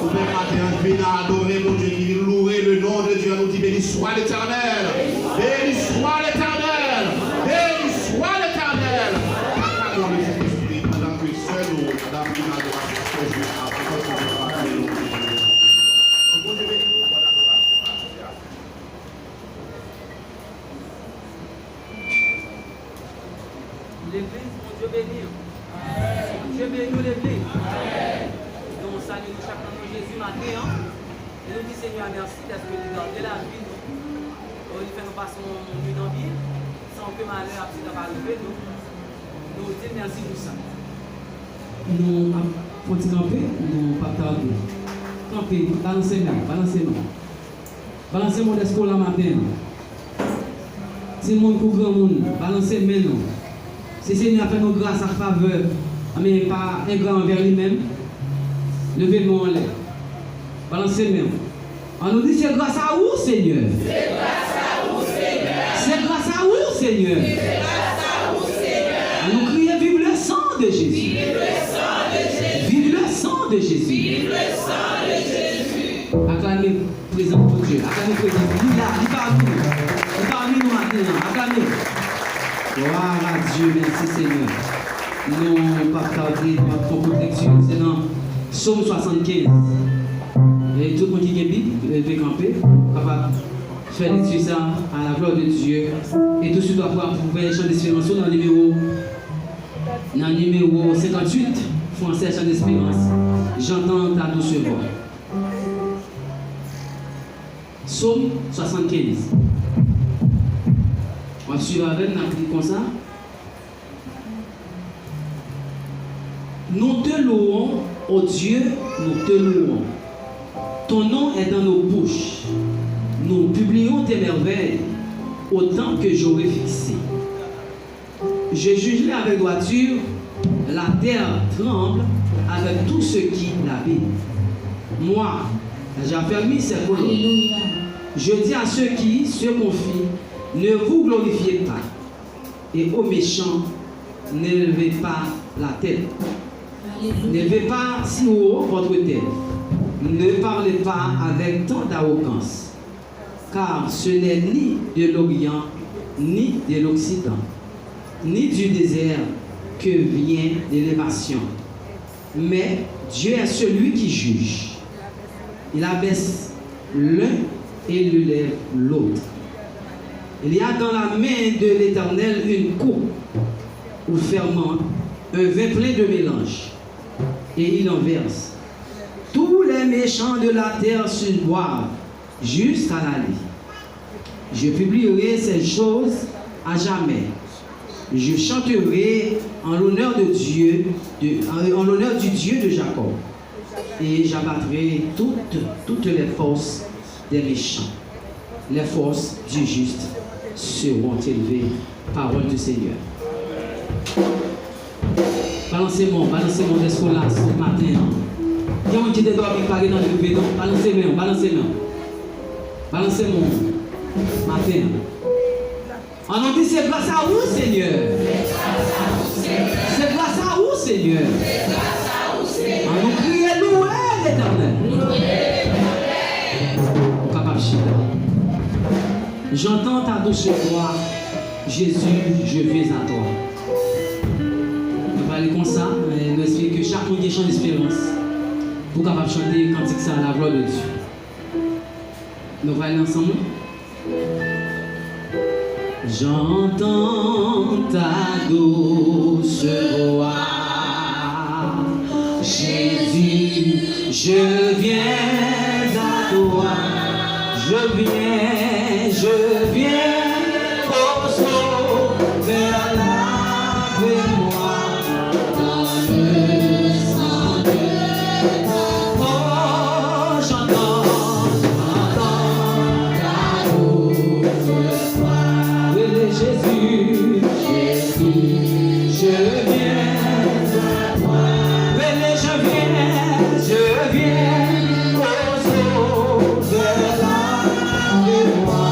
Nous pouvons venir adorer mon Dieu, qui louer le nom de Dieu. Nous dit béni soit l'Éternel. Béni soit l'Éternel. Béni soit l'Éternel. Acclamons le Saint-Esprit pendant que seul nous, Madame, qui m'a donné ce jour. Mon Dieu béni nous, bonne adoration. L'église, mon Dieu béni. Mon Dieu béni nous l'église. Donc, salut nous chacun de Jésus matin. Et nous disons Seigneur, merci d'être venu garder la vie. Il fait nous passer une nuit dans la vie. Sans que malheur a arrivé. Nous disons merci pour ça. Nous continuons camper, nous pas tarder. Camper, balancez-nous, balancez-nous. Balancez-moi des scores la matin. Si le monde couvre le monde, balancez-nous. Si le Seigneur fait nos grâces à faveur, mais pas un grand envers lui-même, levez-nous en l'air. Balancez-nous. On nous dit c'est grâce à vous, Seigneur. C'est grâce à vous, Seigneur. C'est grâce à vous, Seigneur. C'est grâce à vous, Seigneur. On nous crie vive le sang de Jésus. Vive le sang de Jésus. Vive le sang de Jésus. Vive le sang de Jésus. Acclamez présent pour Dieu. Acclamez présent. Il est là, il parle nous. Il parle nous maintenant. Acclamez. Gloire à Dieu, merci Seigneur. Nous pas tarder dans notre lecture. C'est dans Psaume 75. Et tout le monde qui est Bible, levé camper, capable de faire lecture ça à la gloire de Dieu. Et tout ce doit pouvoir trouver chant d'espérance dans le numéro 58, français chant d'espérance. J'entends ta douce voix. Psaume 75. On va suivre avec, on a dit comme ça. Nous te louons, ô Dieu, nous te louons. Ton nom est dans nos bouches. Nous publions tes merveilles autant que j'aurais fixé. Je jugerai avec droiture, la terre tremble avec tout ce qui l'habite. Moi, j'ai affermi ses colonnes. Je dis à ceux qui se confient, ne vous glorifiez pas. Et aux méchants, n'élevez pas la tête. N'élevez pas si haut votre tête. Ne parlez pas avec tant d'arrogance. Car ce n'est ni de l'Orient, ni de l'Occident, ni du désert que vient l'élévation. Mais Dieu est celui qui juge. Il abaisse l'un et le lève l'autre. Il y a dans la main de l'Éternel une coupe où fermente un vin plein de mélange, et il en verse. Tous les méchants de la terre se boivent jusqu'à la nuit. Je publierai ces choses à jamais. Je chanterai en l'honneur de Dieu, en l'honneur du Dieu de Jacob. Et j'abattrai toutes les forces des méchants. Les forces du juste seront élevées. Parole du Seigneur. Balancez-moi des scolaires ce matin. Il y a un qui doit préparer dans le vélo. Balancez-moi. Matin. On nous dit c'est grâce à vous, Seigneur. C'est grâce à vous, Seigneur. On nous crie louer l'Éternel. J'entends ta douce voix, Jésus, je viens à toi. On va aller comme ça, nous espérons que chaque monde ait chant d'espérance pour capable chanter cantique ça à la gloire de Dieu. Nous allons aller ensemble. J'entends ta douce voix, Jésus, je viens à toi, je viens au sauveur, lave-moi dans le sang de ta voix. J'entends ta douce voix, Jésus, je viens à toi. Je viens au sauveur, lave-moi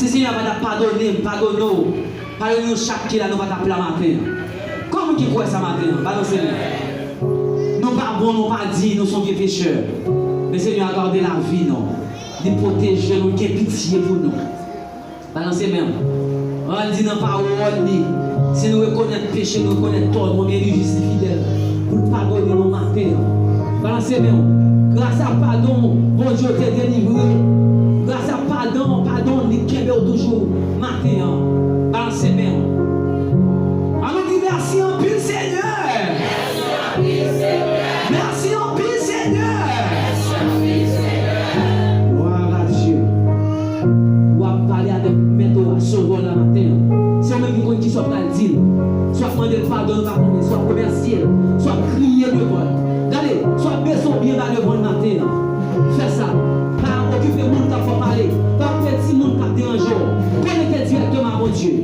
Seigneur va pardonner chaque qui là, nous va t'appeler la matin. Comment qui croit ça matin? Balancez-nous. Nous pas bons, nous pas dit, nous sommes des pécheurs. Mais Seigneur a gardé la vie, non. De protéger nous, qui est pitié pour nous. Balancez même. On dit dans la parole, si nous reconnaissons le péché, nous reconnaissons tort, nous sommes juste fidèles. Pour pardonner nos matins. Balancez même. Grâce à pardon, bon Dieu t'a délivré. Grâce à pardon, nous sommes toujours matin. Balancez même. Alors dis merci en plus, Seigneur. Merci en plus, Seigneur. Gloire à Dieu. On va parler avec Maître Sauveur le matin. Si on même qui soit dans le dire, soit demander pardon, soit remercier, soit crier devant. Regardez, soit baisser bien dans le bon matin. Fais ça. Pas occuper le monde qui faut parler. Pas petit monde qui dérange. Connectez directement à mon Dieu.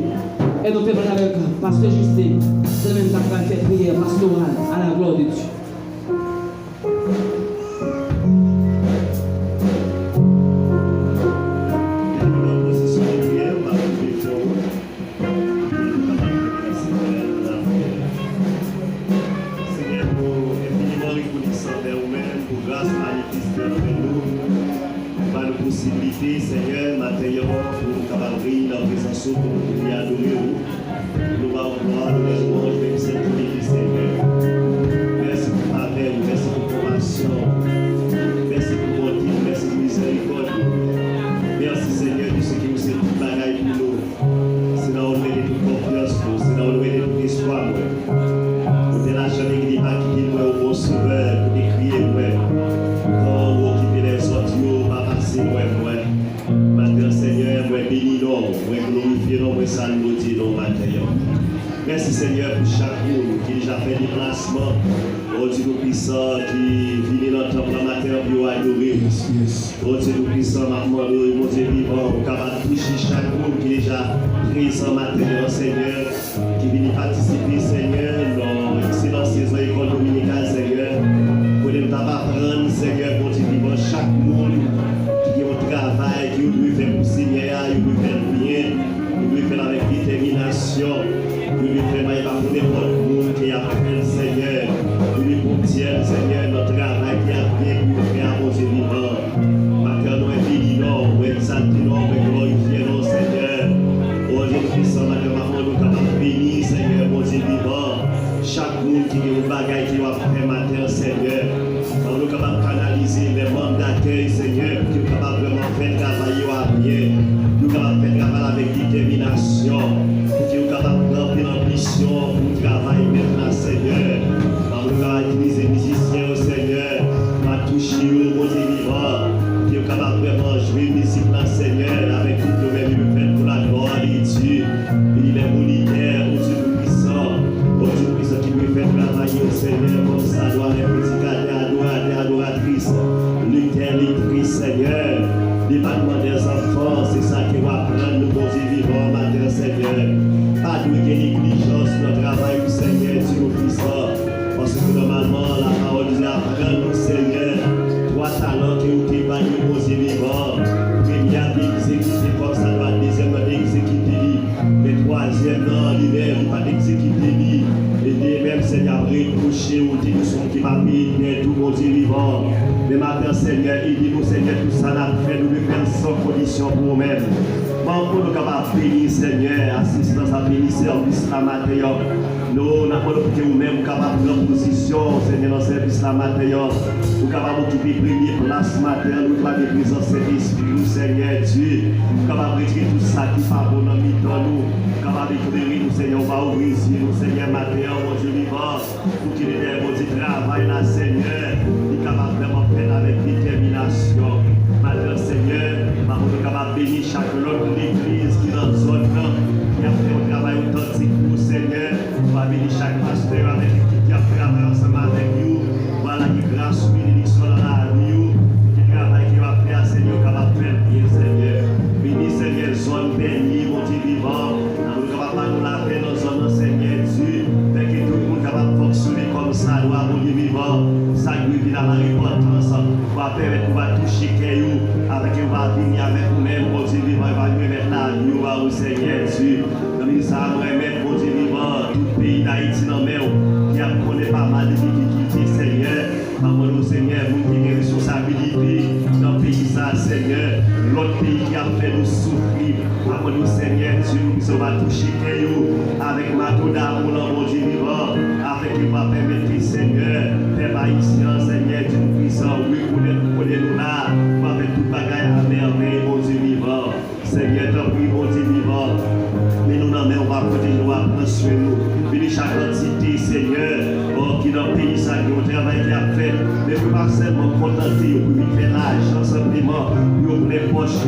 Et nous faisons avec Pasteur Justin. C'est le même temps qu'on fait prière pastorale à la gloire de Dieu. Seigneur, matériel pour nous cavalry dans la présence pour nous adorer. Nous allons voir les louanges de cette vie, Seigneur. Merci pour ta paix, merci pour ta compassion, merci pour ton bonté, merci pour miséricorde. Merci Seigneur de ce qui nous est tout bagaille pour nous. C'est là où nous mettons toute confiance, c'est là où nous mettons tout espoir. Nous sommes là jamais qui n'est pas qui nous est au bon sauveur, pour décrier, quand nous occuper les sorties, pas passer, Matin Seigneur, moi bénis nous, moi glorifier nous, moi saluer nous matin. Merci Seigneur pour chaque monde qui déjà fait des placements, oh Dieu nous puissant qui vient dans le temple matin pour adorer. Oh Dieu nous puissant, maman, mon Dieu vivant, pour capable toucher chaque monde qui déjà présent matin, Seigneur, qui vient participer Seigneur dans l'excellente saison école dominicale Seigneur, pour nous apprendre Seigneur, mon Dieu vivant, chaque monde travail qui doit faire pour Seigneur, il doit faire bien, il doit faire avec détermination, il doit faire pour n'importe monde qui apprend Seigneur, il doit pour Dieu Seigneur, notre travail qui a bien pour faire à mon Dieu vivant. Maintenant, nous bénissons, nous exaltons, nous glorifions Seigneur. Oh Dieu puissant, maintenant, nous sommes bénis Seigneur, mon Dieu vivant. Chaque monde qui a un bagage qui va faire matin Seigneur. Nous sommes capables de canaliser les membres d'accueil, Seigneur, pour qu'ils soient capables de faire travailler à bien, nous sommes capables de faire travailler avec détermination, pour qu'ils soient capables de remplir l'ambition pour travailler maintenant, Seigneur. Nous sommes capables d'utiliser les musiciens, Seigneur, pour toucher au Dieu vivant, pour qu'ils soient capables de vraiment jouer musique, Seigneur, avec tout le même fait pour la gloire de Dieu. Il est militaire, au Dieu puissant, qui peut faire travailler au Seigneur, comme ça doit les petits adoratrices, lectrices, Seigneur, département des enfants, c'est ça qui va prendre le bon Dieu vivant, matin, Seigneur. Pas de négligence, notre travail, le Seigneur, Dieu nous puissant. Parce que normalement, la parole dit apprendre, Seigneur, 3 talents qui ont été bagnés au bon Dieu vivant. Premier, d'exécuter comme ça doit, deuxième, d'exécuter. Mais troisième, non, l'hiver, il pas d'exécuter. Et même, Seigneur, retoucher ou dire que son qui m'a mis, tout mon Dieu vivant. Mais maintenant, Seigneur, il dit nous, Seigneur, tout ça n'a fait, nous le faisons sans condition pour nous-mêmes. Pour nous capables de bénir, Seigneur, assistance à bénir, service la matin. Nous n'avons pas que nous-mêmes capables de prendre position, Seigneur, dans le service la matin. Nous capables d'occuper première place matin, nous capables de présence Saint-Esprit, Seigneur Dieu. Nous capables de retirer tout ça qui n'est pas bon dans nous. Capables d'éclairer nous, Seigneur, on va ouvrir ici, nous, Seigneur, matin, mon Dieu vivant, pour qu'il ait mon Dieu travail là, Seigneur, il est capable de faire avec détermination. Maintenant, Seigneur, nous sommes capables de bénir chaque autre l'église qui est dans la zone, qui a fait un travail authentique pour Seigneur. On va bénir chaque pasteur avec l'équipe qui a fait travail ensemble avec nous. Voilà, qui grâce, bénédiction dans la vie, qui travail qui va faire, Seigneur, capable de faire bien, Seigneur. Bénis, Seigneur, zone bénie, mon Dieu vivant. Nous sommes capables de nous laver dans la zone, Seigneur Dieu. Fait que tout le monde est capable de fonctionner comme ça, doit mon Dieu vivant. Ça qui vient dans la repentance, pour toucher Kayou, avec un va venir avec nous-mêmes, bon Dieu vivant, il va nous mettre la vie au Seigneur Dieu. Comme ça, nous remettre, bon Dieu vivant, tout le pays d'Haïti dans mer, qui a connu pas mal de difficultés, Seigneur. Maman, nous, Seigneur, vous qui avez responsabilité dans le pays, ça, Seigneur. L'autre pays qui a fait nous souffrir. Maman, nous, Seigneur, Dieu, nous va toucher Kayou avec Matou d'amour, mon Dieu vivant, avec qui va permettre, Seigneur, Père haïtien, Seigneur, Dieu puissant, oui, connaît-nous là, va faire tout bagaille à merveille, mon Dieu vivant. Seigneur, t'en prie, mon Dieu vivant. Mais nous, non, mais on va continuer à prendre soin de nous. Venez chaque entité, Seigneur, qui dans le pays, ça, qui ont travail qui a fait, mais pour pas seulement contenter, pour lui faire l'argent simplement, pour les poches,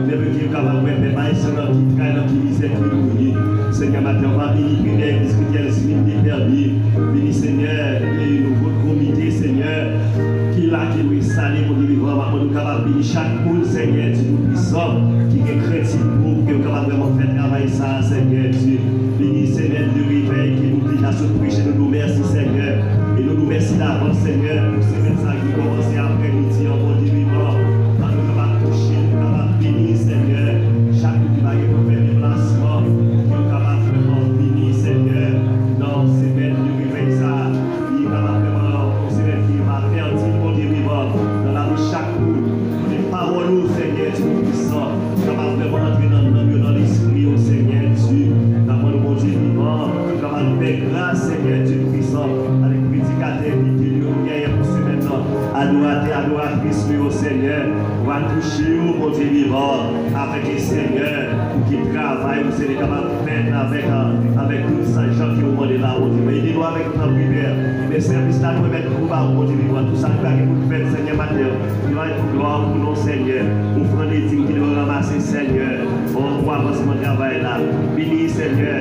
mais pour qu'il soit capable de faire des choses qui travaillent, qui misèrent, qui nous. Seigneur, maintenant, on va venir prier, discuter, limite perdu. Venez, Seigneur, et nous, votre comité, Seigneur, qui là, qui nous salé pour nous vivre, pour nous capables de venir chaque monde, Seigneur, Dieu puissant, qui est chrétien, pour que nous capable vraiment faire travail ça, Seigneur Dieu. Venez, Seigneur, du réveil, qui nous dit à se prêcher, nous merci, Seigneur. Et nous remercions d'avance, Seigneur, pour ce message qui commence après-midi, en bon Dieu vivant. Nous capables de toucher, nous capables de venir, Seigneur. Chaque qui va y faire des placements, nous capables vraiment de venir, Seigneur. Dans ces belles du réveil, ça, il va vraiment, Seigneur, qui va faire dire, bon Dieu vivant, dans la rue chaque jour, pour des paroles, Seigneur, Dieu puissant, capable de vraiment entrer dans l'esprit, au Seigneur Dieu, dans le bon Dieu vivant, capable de faire grâce, Seigneur Dieu puissant, avec prédicateur, qui lui a pour ce maintenant, adoratrice, au Seigneur, on va toucher, au bon Dieu vivant, avec les Seigneurs, qui travaillent, vous êtes capable de faire avec tous ces gens qui ont demandé là, mais il est loin avec notre prière, mais service là, nous mettre tout bas, bon Dieu vivant, tout ça, nous va pour faire, Seigneur, matin, il va être pour gloire pour nos Seigneur, offrant des dignes qui doivent ramasser, Seigneur, on voit avancement travail là, bénis, Seigneur,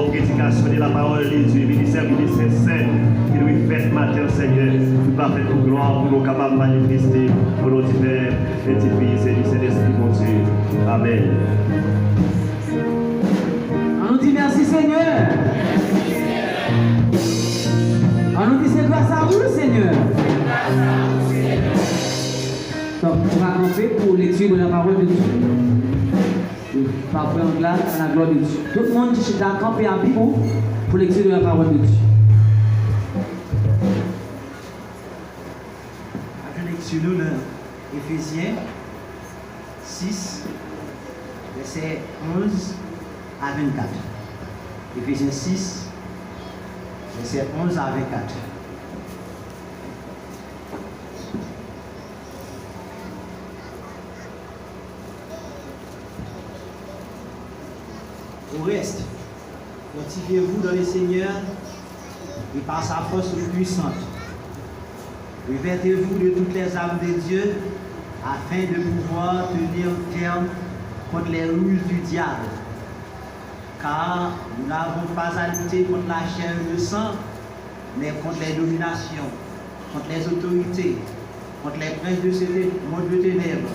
prédication de la parole de Dieu, ministère, Saint, qui nous fait matin, Seigneur, tout va faire pour gloire pour nous capables de manifester, pour nos divers, petits fils et lycées d'esprit, mon Dieu. Amen. On nous dit merci Seigneur. On nous dit c'est grâce à vous Seigneur. Donc on va camper pour lecture de la parole de Dieu. Parfois on glace à la gloire de Dieu. Tout le monde qui est d'accord camper à Bible pour lecture de la parole de Dieu. Après lecture nous Éphésiens 6, versets 11 à 24. Éphésiens 6, versets 11 à 24. Au reste, fortifiez-vous dans le Seigneur et par sa force puissante. Revêtez-vous de toutes les armes de Dieu afin de pouvoir tenir ferme contre les ruses du diable. Car nous n'avons pas à lutter contre la chair et le sang, mais contre les dominations, contre les autorités, contre les princes de ce monde de ténèbres,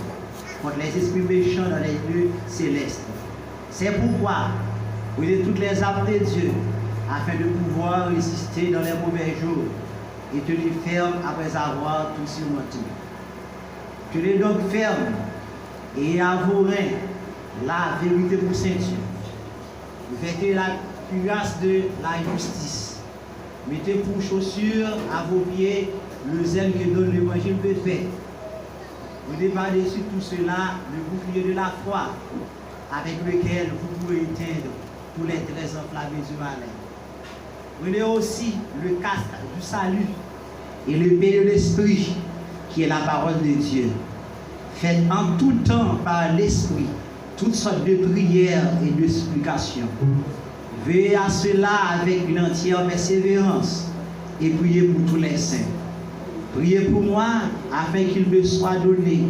contre les esprits méchants dans les lieux célestes. C'est pourquoi prenez toutes les armes de Dieu afin de pouvoir résister dans les mauvais jours et tenir ferme après avoir tout surmonté. Tenez donc ferme et à vos reins la vérité pour ceinture. Vêtez la cuirasse de la justice. Mettez pour chaussures à vos pieds le zèle que donne l'évangile de paix. Prenez par-dessus tout cela le bouclier de la foi avec lequel vous pouvez éteindre tous les traits enflammés du malin. Prenez aussi le casque du salut et l'épée de l'esprit qui est la parole de Dieu. Faites en tout temps par l'esprit toutes sortes de prières et de supplications. Veillez à cela avec une entière persévérance et priez pour tous les saints. Priez pour moi afin qu'il me soit donné,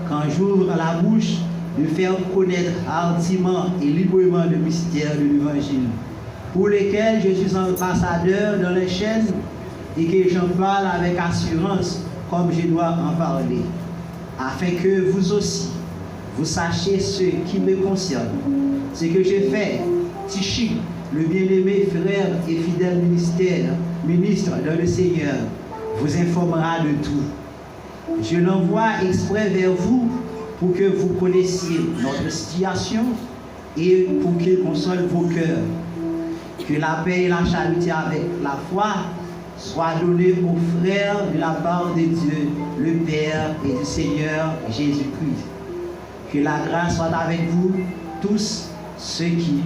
quand j'ouvre la bouche, de faire connaître hardiment et librement le mystère de l'Évangile, pour lesquels je suis ambassadeur dans les chaînes et que j'en parle avec assurance comme je dois en parler, afin que vous aussi, vous sachiez ce qui me concerne, ce que j'ai fait. Tichik, le bien-aimé frère et fidèle ministre dans le Seigneur, vous informera de tout. Je l'envoie exprès vers vous pour que vous connaissiez notre situation et pour qu'il console vos cœurs. Que la paix et la charité avec la foi soient données aux frères de la part de Dieu, le Père et du Seigneur Jésus-Christ. Que la grâce soit avec vous tous ceux qui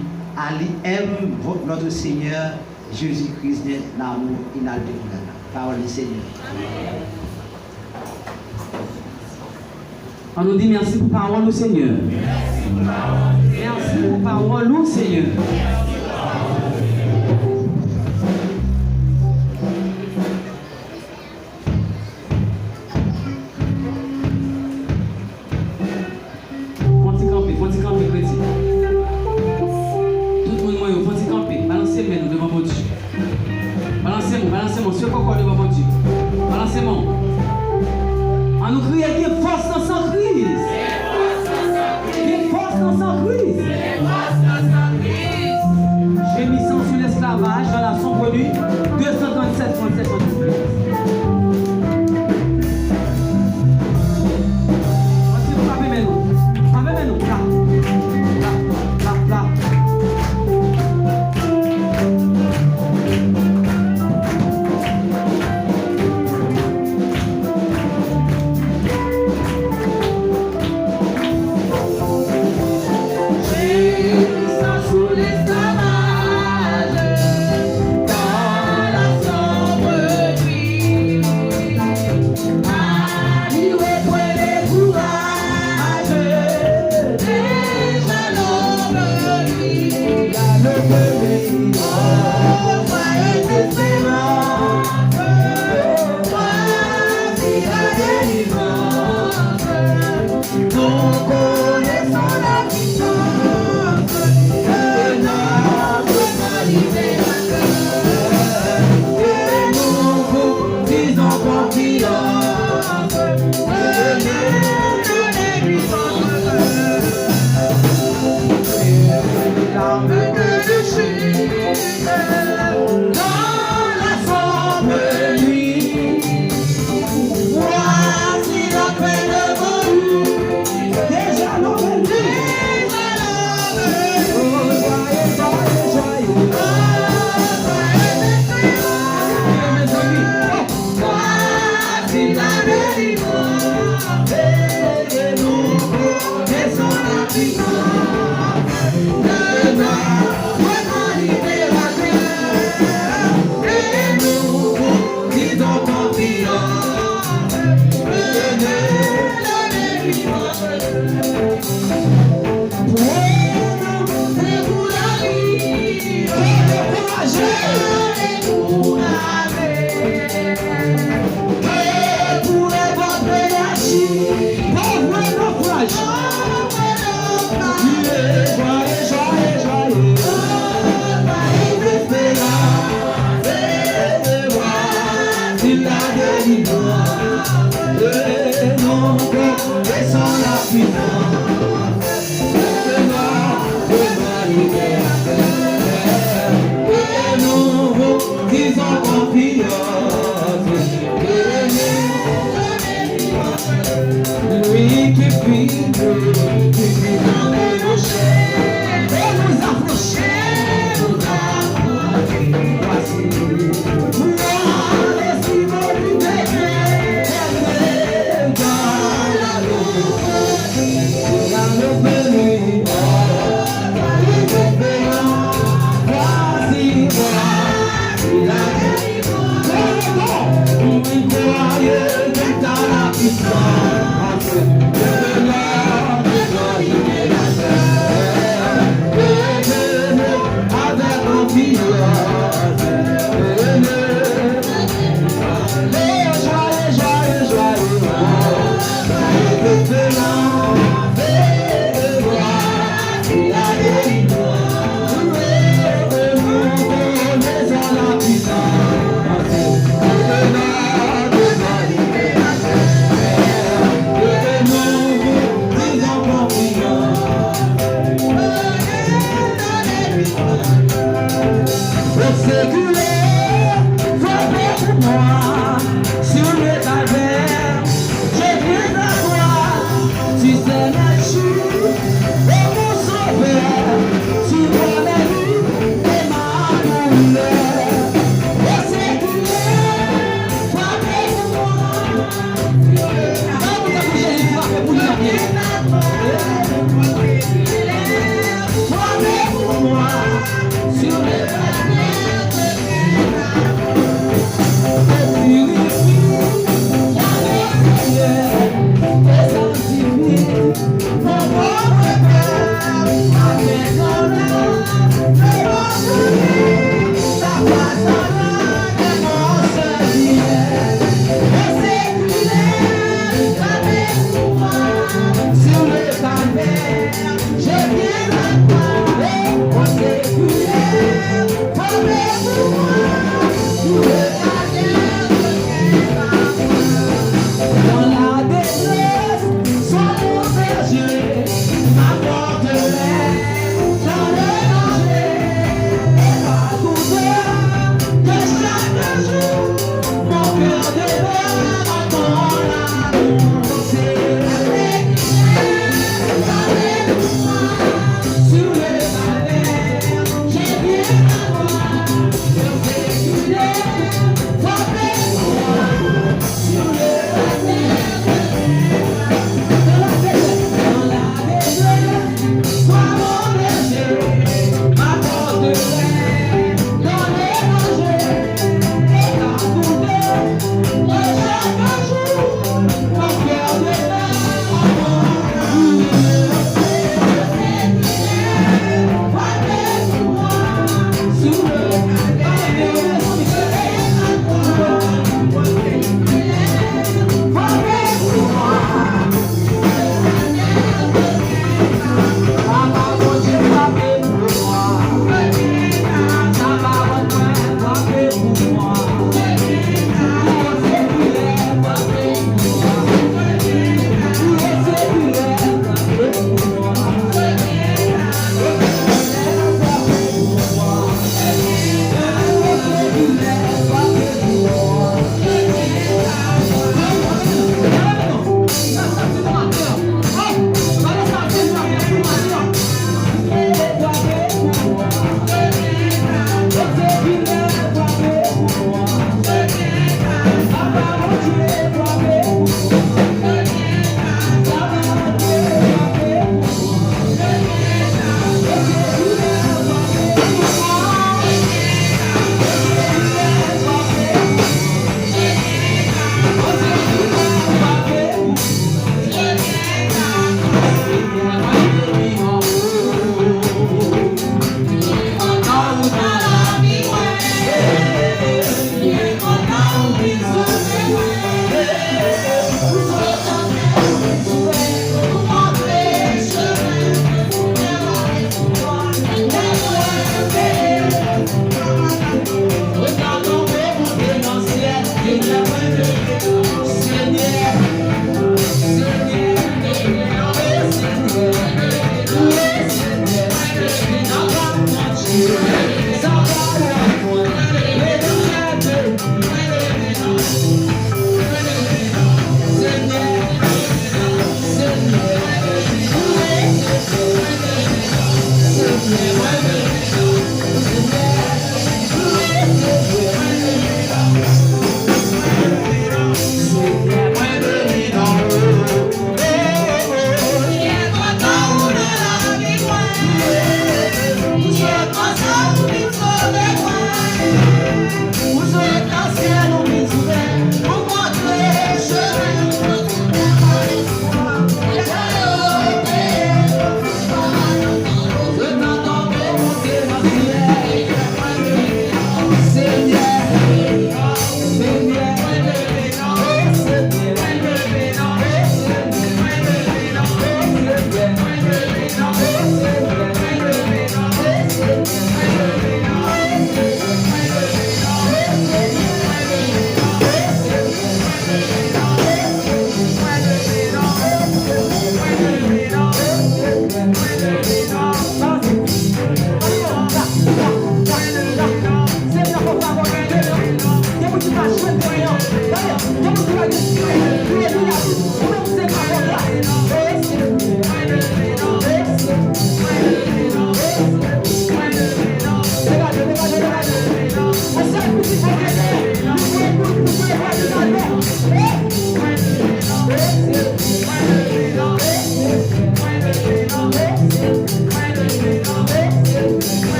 aiment notre Seigneur Jésus-Christ l'amour inaltérable. Parole du Seigneur. On nous dit merci pour parole au Seigneur. Merci pour parole au Seigneur. Faut-il camper, chrétien. Tout le monde, faut-il camper. Balancez-moi devant mon Dieu. Balancez-moi. Ce qu'on devant mon Dieu. Balancez-moi. On nous crie qu'il y a force dans son crise. Il y a force dans son crise. J'ai mis sang sur l'esclavage dans la sombre nuit 237, 37, 73. Gloire,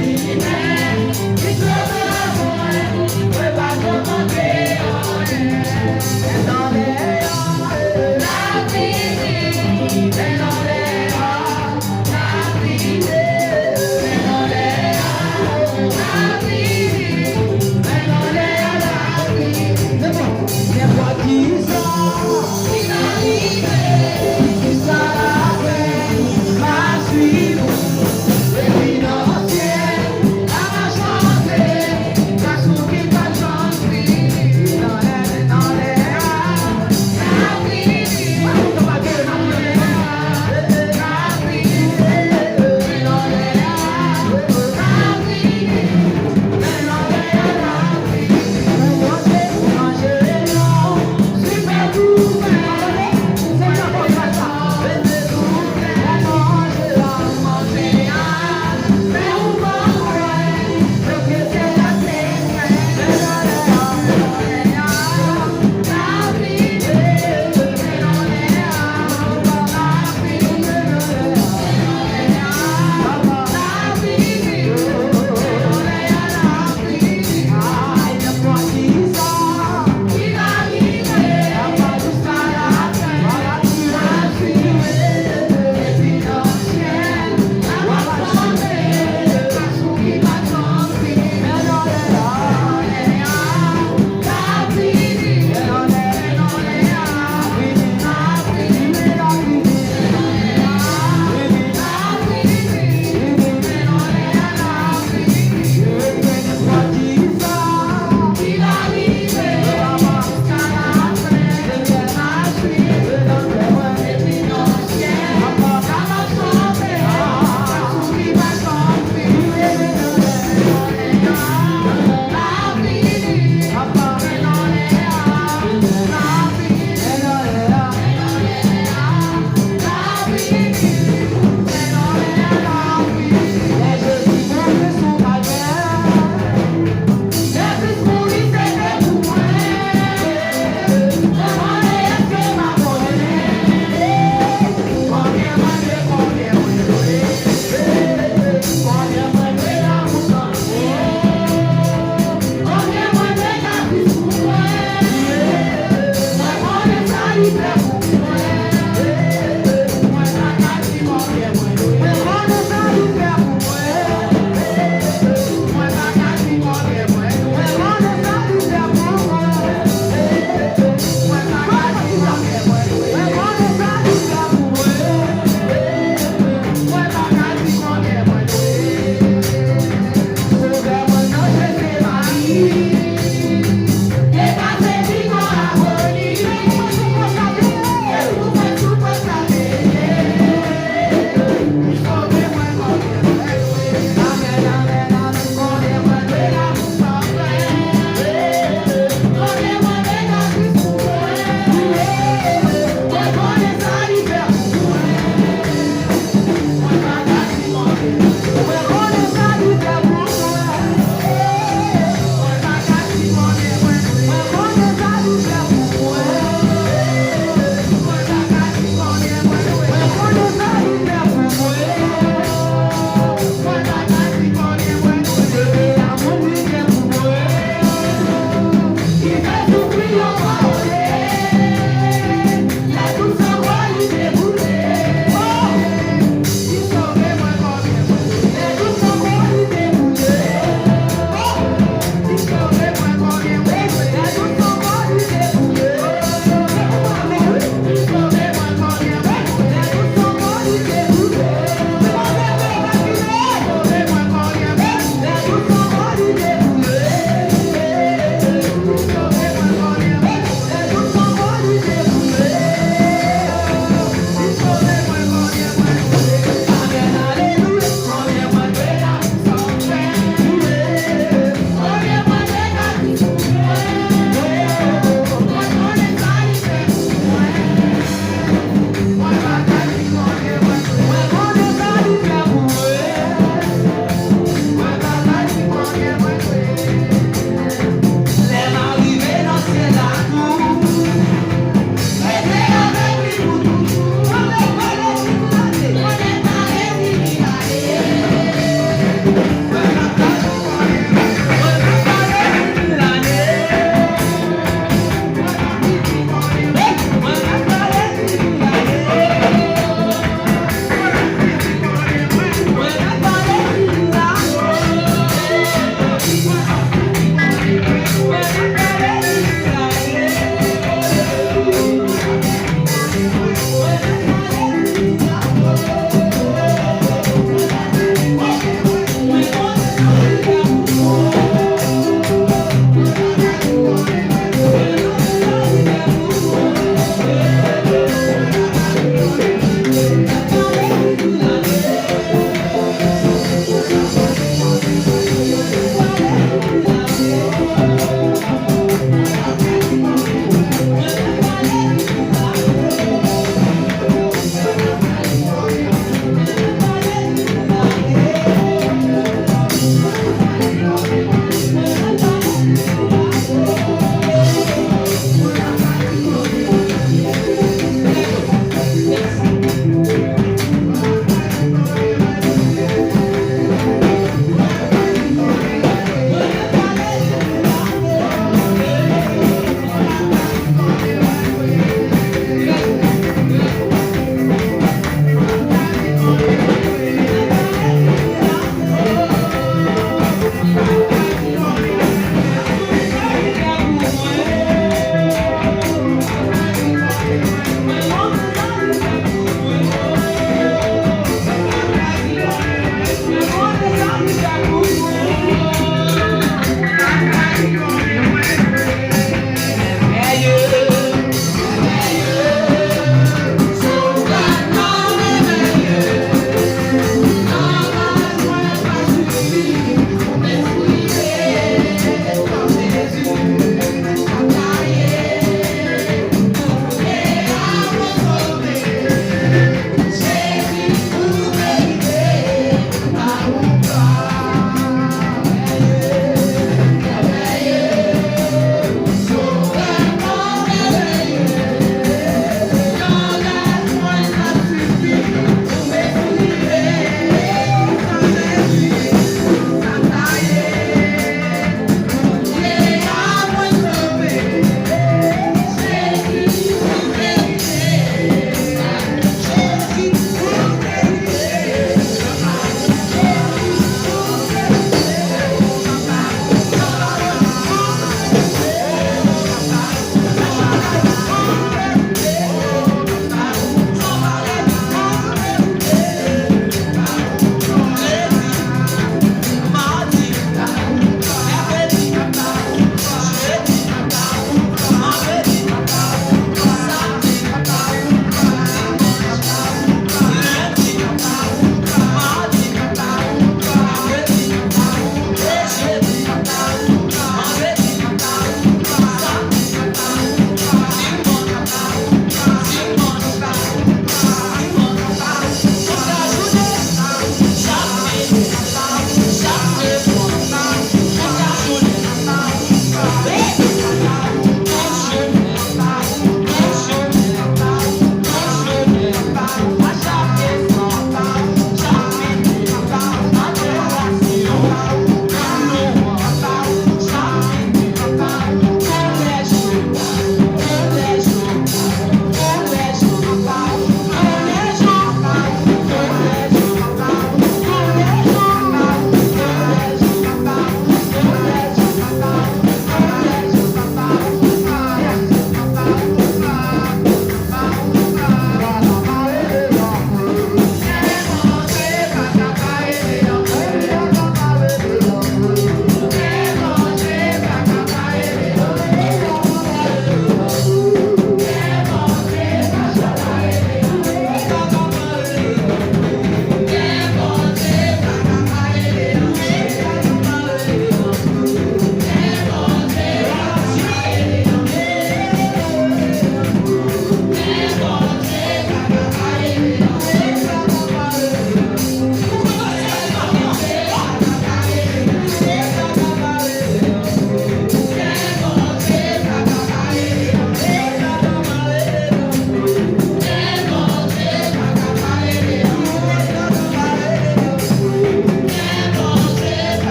Qui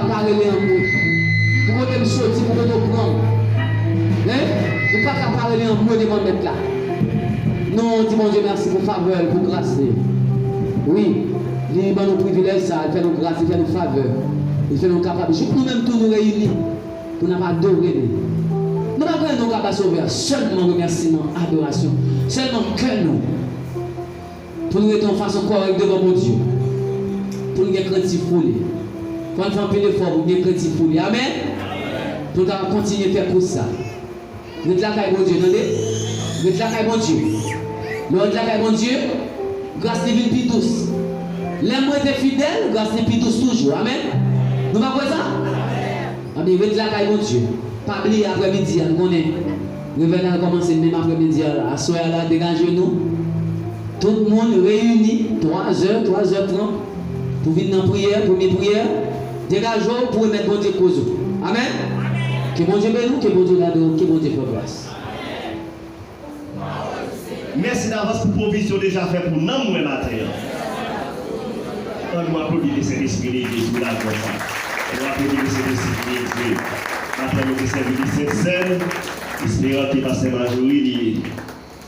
parler en bruit. Pour qu'on me sortir, pour qu'on te prendre. Hein? Nous pas qu'à parler en bruit devant mettre là. Non, on dit mon Dieu merci pour faveur, pour grâce. Oui, il nous privilège ça, il fait nos grâces, il fait nos faveurs. Il fait nos capables. Nous-mêmes tous nous réunis pour nous adorer. Nous n'avons pas nous capables de sauver, seulement remerciement, adoration. Seulement que nous. Pour nous être en façon correcte devant mon Dieu. Pour nous être créatifs foulés. Pour nous faire un peu d'effort, pour nous être créatifs foulés. Amen. Pour nous continuer à faire pour ça. Nous êtes là, mon Dieu, entendez? Nous êtes là, mon Dieu. Nous êtes là, mon Dieu. Grâce n'est plus douce. L'amour est fidèle, grâce n'est plus douce toujours. Amen. Nous ne pouvons pas ça? Amen. Nous êtes là, mon Dieu. Pas oublier après-midi, nous connaissons. Nous venons commencer même après-midi. À soir là, dégagez-nous. Tout le monde réuni, 3h, 3h30, pour venir en prière, première prière. Dégageons pour mettre bon Dieu cause. Amen. Que bon Dieu bénisse, que bon Dieu l'adore, que bon Dieu fasse grâce. Merci d'avance pour la provision déjà faite pour nous, matin. On nous applaudit le Saint-Esprit de Jésus là comme ça. On nous applaudit le Saint-Esprit de Dieu. Après nous servir cette scène, espérant qu'il passe Marjorie,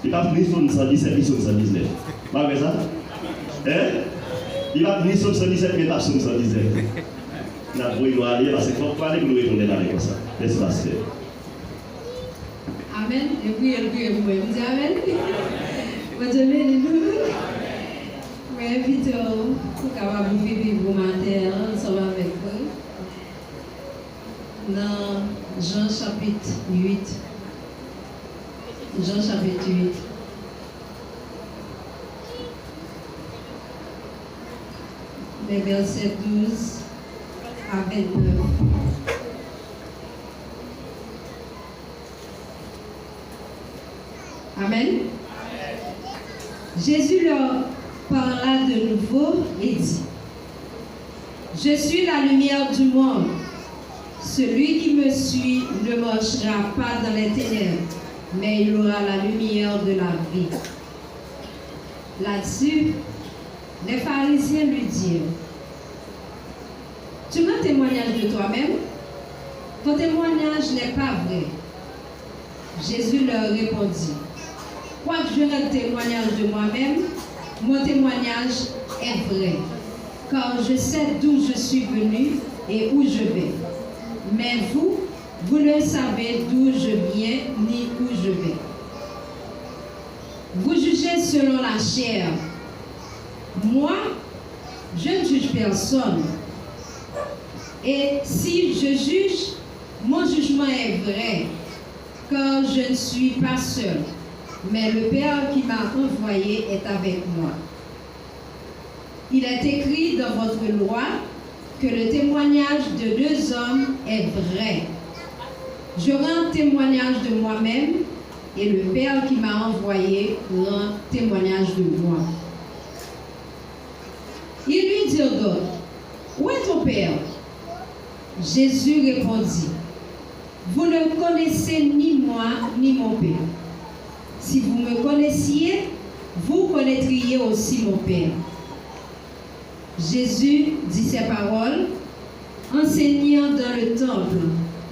il va venir sur 117, il sur 119. Pas vrai ça? Hein? Il va venir sur 117, mais pas sur 119. Nous allons aller parce qu'il faut pas aller pour nous retourner là comme ça. Laisse-moi faire. Amen. Et puis, vous dites Amen. Bonne journée, nous. Je vous invite pour vous vivre vos matins ensemble avec vous. Dans Jean chapitre 8. Jean chapitre 8. Les versets 12 à 29. Amen. Jésus leur parla de nouveau et dit: Je suis la lumière du monde. Celui qui me suit ne marchera pas dans les ténèbres, mais il aura la lumière de la vie. Là-dessus, les pharisiens lui dirent: Tu rends témoignage de toi-même? Ton témoignage n'est pas vrai. Jésus leur répondit: Quoique je rende témoignage de moi-même, mon témoignage est vrai, car je sais d'où je suis venu et où je vais. Mais vous ne savez d'où je viens ni où je vais. Vous jugez selon la chair. Moi, je ne juge personne. Et si je juge, mon jugement est vrai, car je ne suis pas seul, mais le Père qui m'a envoyé est avec moi. Il est écrit dans votre loi que le témoignage de deux hommes est vrai. Je rends témoignage de moi-même et le Père qui m'a envoyé rend témoignage de moi. Ils lui dirent donc: Où est ton Père? Jésus répondit: Vous ne connaissez ni moi ni mon Père. Si vous me connaissiez, vous connaîtriez aussi mon Père. Jésus dit ces paroles, enseignant dans le temple,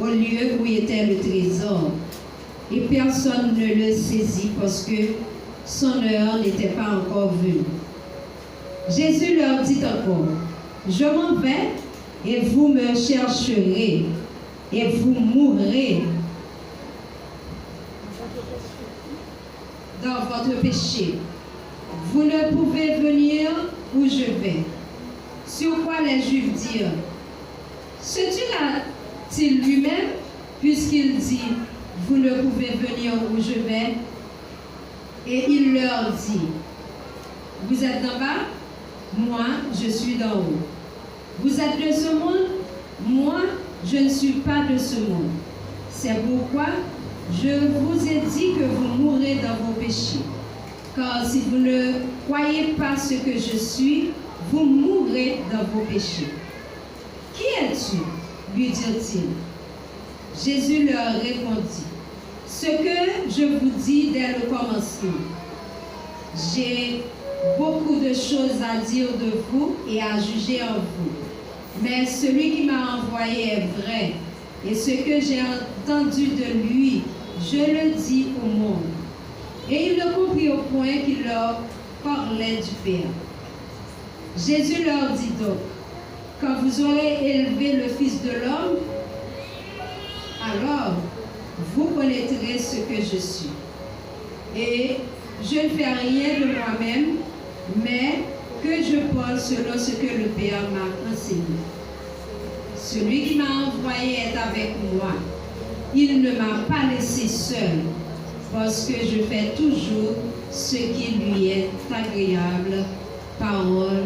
au lieu où était le trésor. Et personne ne le saisit parce que son heure n'était pas encore venue. Jésus leur dit encore: Je m'en vais et vous me chercherez et vous mourrez dans votre péché. Vous ne pouvez venir où je vais. Sur quoi les Juifs dirent: Ce-tu là-t-il lui-même, puisqu'il dit: Vous ne pouvez venir où je vais? Et il leur dit: Vous êtes d'en bas, moi je suis d'en haut. Vous êtes de ce monde, moi je ne suis pas de ce monde. C'est pourquoi je vous ai dit que vous mourrez dans vos péchés. Car si vous ne croyez pas ce que je suis, vous mourrez dans vos péchés. Qui es-tu? Lui dirent-ils. Jésus leur répondit: Ce que je vous dis dès le commencement. J'ai beaucoup de choses à dire de vous et à juger en vous. Mais celui qui m'a envoyé est vrai, et ce que j'ai entendu de lui, je le dis au monde. Et il le comprit au point qu'il leur parlait du Père. Jésus leur dit donc, quand vous aurez élevé le Fils de l'homme, alors vous connaîtrez ce que je suis. Et je ne fais rien de moi-même, mais que je parle selon ce que le Père m'a enseigné. Celui qui m'a envoyé est avec moi. Il ne m'a pas laissé seul, parce que je fais toujours ce qui lui est agréable. Parole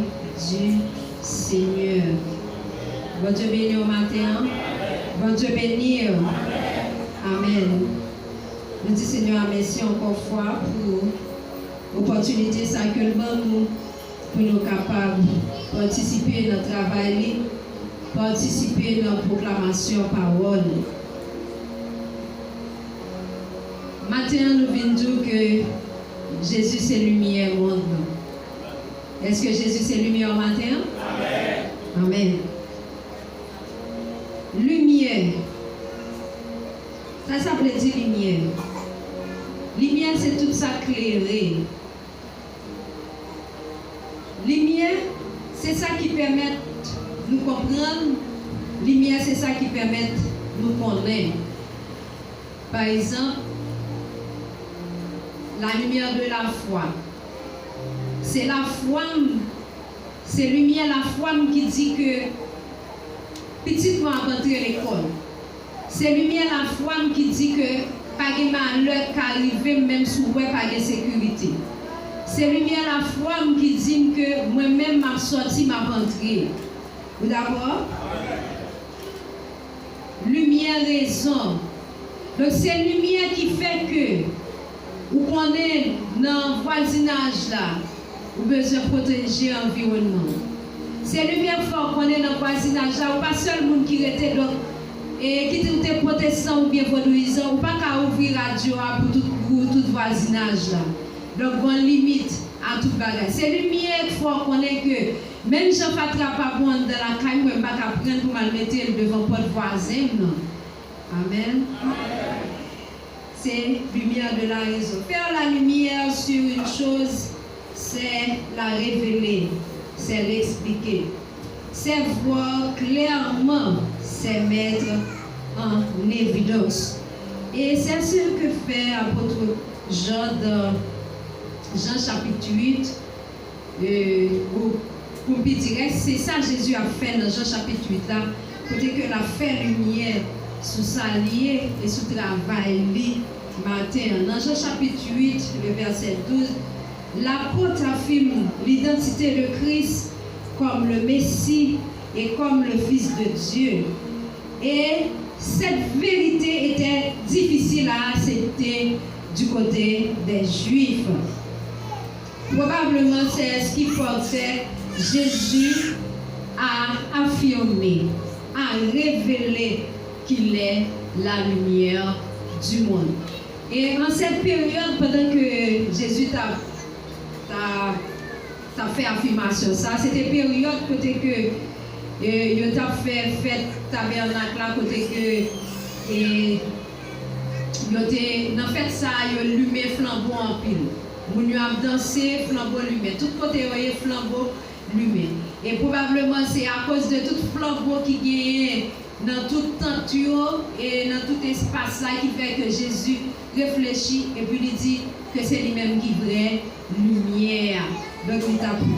du Seigneur. Bon Dieu béni au matin. Bon Dieu béni. Amen. Nous disons Seigneur merci encore fois pour l'opportunité que nous avons pour nous capables de participer à notre travail, participer à notre proclamation parole. Maintenant, nous venons dire que Jésus c'est lumière au monde. Est-ce que Jésus c'est lumière au matin? Amen. Amen. Lumière. Ça veut dire lumière. Lumière, c'est tout ça éclairé. Lumière, c'est ça qui permet de nous comprendre. Lumière, c'est ça qui permet de nous connaître. Par exemple, la lumière de la foi. C'est la foi, c'est lumière la foi qui dit que petit moi rentrer à l'école. C'est lumière la foi qui dit que pas de malheur qui arrive même sous pas de sécurité. C'est lumière la foi qui dit que moi-même m'a sorti m'a rentré. Vous d'accord? Lumière raison. Donc c'est lumière qui fait que vous connaissez dans le voisinage là, vous avez besoin de protéger l'environnement. C'est lumière fort qu'on est dans le voisinage là, ou pas seul monde qui était donc et qui était protestant ou bien vaudouisant, ou pas qu'à ouvrir la radio pour tout voisinage là. Donc bonne limite à toute bagage. C'est lumière fort qu'on est que même si je ne fais pas bon dans la caille, je ne vais pas prendre pour me mettre devant votre voisin. Non. Amen. C'est lumière de la raison. Faire la lumière sur une chose, c'est la révéler, c'est l'expliquer. C'est voir clairement, c'est mettre en évidence. Et c'est ce que fait l'apôtre Jean dans Jean chapitre 8, pour dire, c'est ça Jésus a fait dans Jean chapitre 8 là, côté que la fait lumière sous salier et sous travail matin. Dans Jean chapitre 8, le verset 12, l'apôtre affirme l'identité de Christ comme le Messie et comme le Fils de Dieu. Et cette vérité était difficile à accepter du côté des Juifs. Probablement c'est ce qui portait Jésus à affirmer, à révéler qu'il est la lumière du monde. Et en cette période, pendant que Jésus t'a fait affirmation, ça, c'était période côté que il t'a fait fête tabernacle là côté que dans fait ça, il allumé flambeau en pile. Moun yo a dansé flambeau allumé. Tout côté voyez flambeau allumé. Et probablement c'est à cause de tout flambeau qui gagne dans tout temps et dans tout espace là qui fait que Jésus réfléchit et puis il dit que c'est lui-même qui vraie lumière. Donc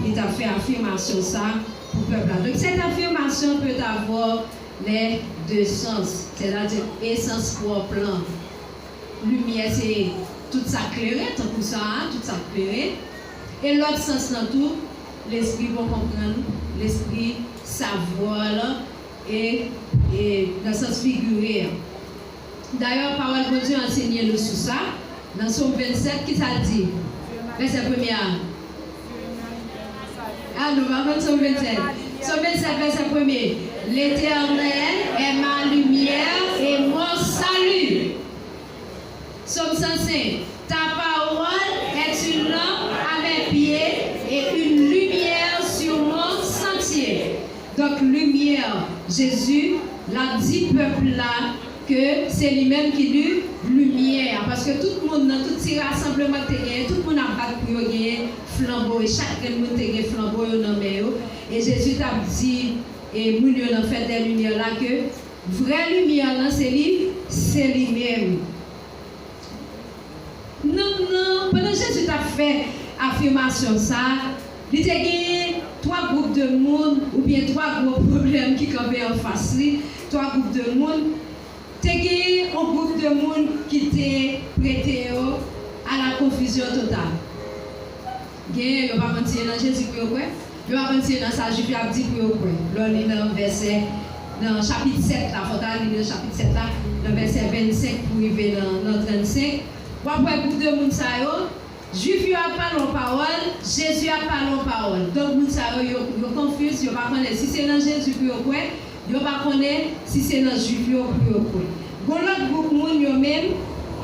il t'a fait affirmation ça pour le peuple là. Donc cette affirmation peut avoir les deux sens, c'est-à-dire essence propre. Lumière c'est tout ça clairé, tant que ça, tout ça clairé. Et l'autre sens dans tout, l'esprit va comprendre, l'esprit savoir et dans le sens figuré. D'ailleurs, parole de Dieu enseigne nous sur ça. Dans Somme 27, qui ça dit? Verset 1er. Ah, nous allons Somme 27. Somme 27, verset 1er. L'Éternel est ma lumière et mon salut. Somme 105. Ta parole est une lampe à mes pieds et une lumière sur mon sentier. Donc, lumière, Jésus l'a dit peuple là que c'est lui-même qui lui lumière. Parce que tout le monde, dans tout ce rassemblement que tu tout le monde a battu pour gagner flambeau. Et chaque monde a gagné flambeau dans le main. Et Jésus t'a dit, et nous avons fait des lumières là, que vraie lumière là, c'est lui-même. Non, pendant que Jésus t'a fait affirmation ça, il y a trois groupes de monde, ou bien trois gros problèmes qui campaient en face. Trois groupes de monde. Il y a un groupe de monde qui était prêté à la confusion totale. Il ne va pas mentir dans Jésus pour vous. Il ne va pas mentir dans sa jupe, il a dit pour vous. Là, il est dans verset, dans le chapitre 7, là, il faut aller dans le chapitre 7, là, dans verset 25 pour arriver dans 35. Après, le groupe de monde, Juif a parlé en parole, Jésus a parlé en parole. Donc, moun sa yo confus, yo pas connaît si c'est dans Jésus pour yo croire, yo pas connaît si c'est dans Juif yo pour yo croire. Gon l'autre groupe moun yo même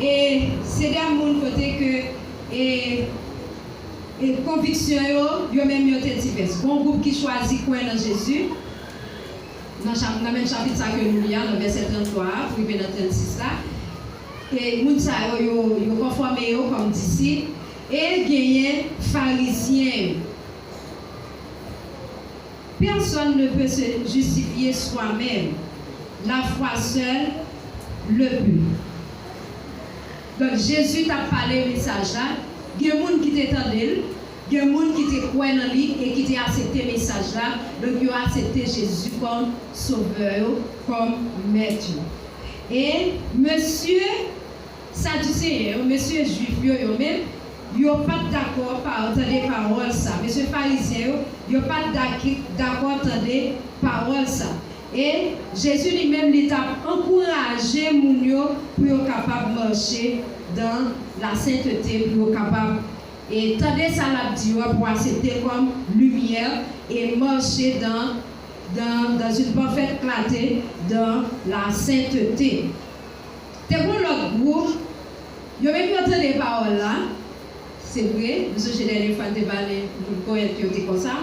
et c'est des moun côté que et conviction yo même yo té divers. Bon groupe qui choisit croire dans Jésus. Dans même chapitre ça que nous lisons dans verset 33 pour arriver dans 36 là. Et moun sa yo conformé yo comme disciples. Et gagner pharisien. Personne ne peut se justifier soi-même. La foi seule le but. Donc Jésus t'a parlé le message là. Il y a des gens qui t'entendent, il y a des gens qui te croient dans lui et qui t'ont accepté le message là. Donc ils ont accepté Jésus comme sauveur, comme maître. Et monsieur Sadducéen, monsieur juif, eux-mêmes, ils n'ont pas d'accord par entendre les paroles ça. Monsieur pharisien, ils n'ont pas d'accord entendre les paroles ça. Et Jésus lui-même il a encouragé moun yo pour être capable de marcher dans la sainteté, pour être capable et tendre ça la dit pour accepter comme lumière et marcher dans une parfaite clarté dans la sainteté. C'est pour l'autre groupe, ils ont même entendu les paroles là. C'est vrai, nous sommes des fans de ballet, nous connaissons comme ça.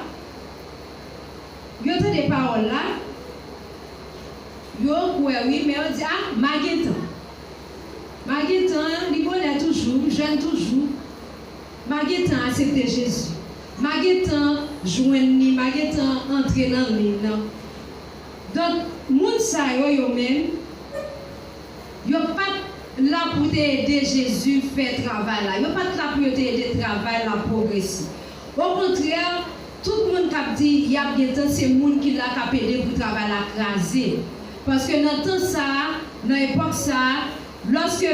Ils ont entendu des paroles là. Ils ont oui, mais on dit, ah, Maguetan, il connaît toujours, jeune toujours. Maguetan a accepté Jésus. Maguetan joindre, Maguetan entrer dans lui. Donc, moun sa yo même, yo pas là pour aider Jésus à faire travail là. Yo pas là pour aider travail là progresser. Au contraire, tout le monde qui dit, il y a bien temps, c'est le monde qui l'a capé pour travail là craser. Parce que dans temps ça, dans l'époque ça, lorsque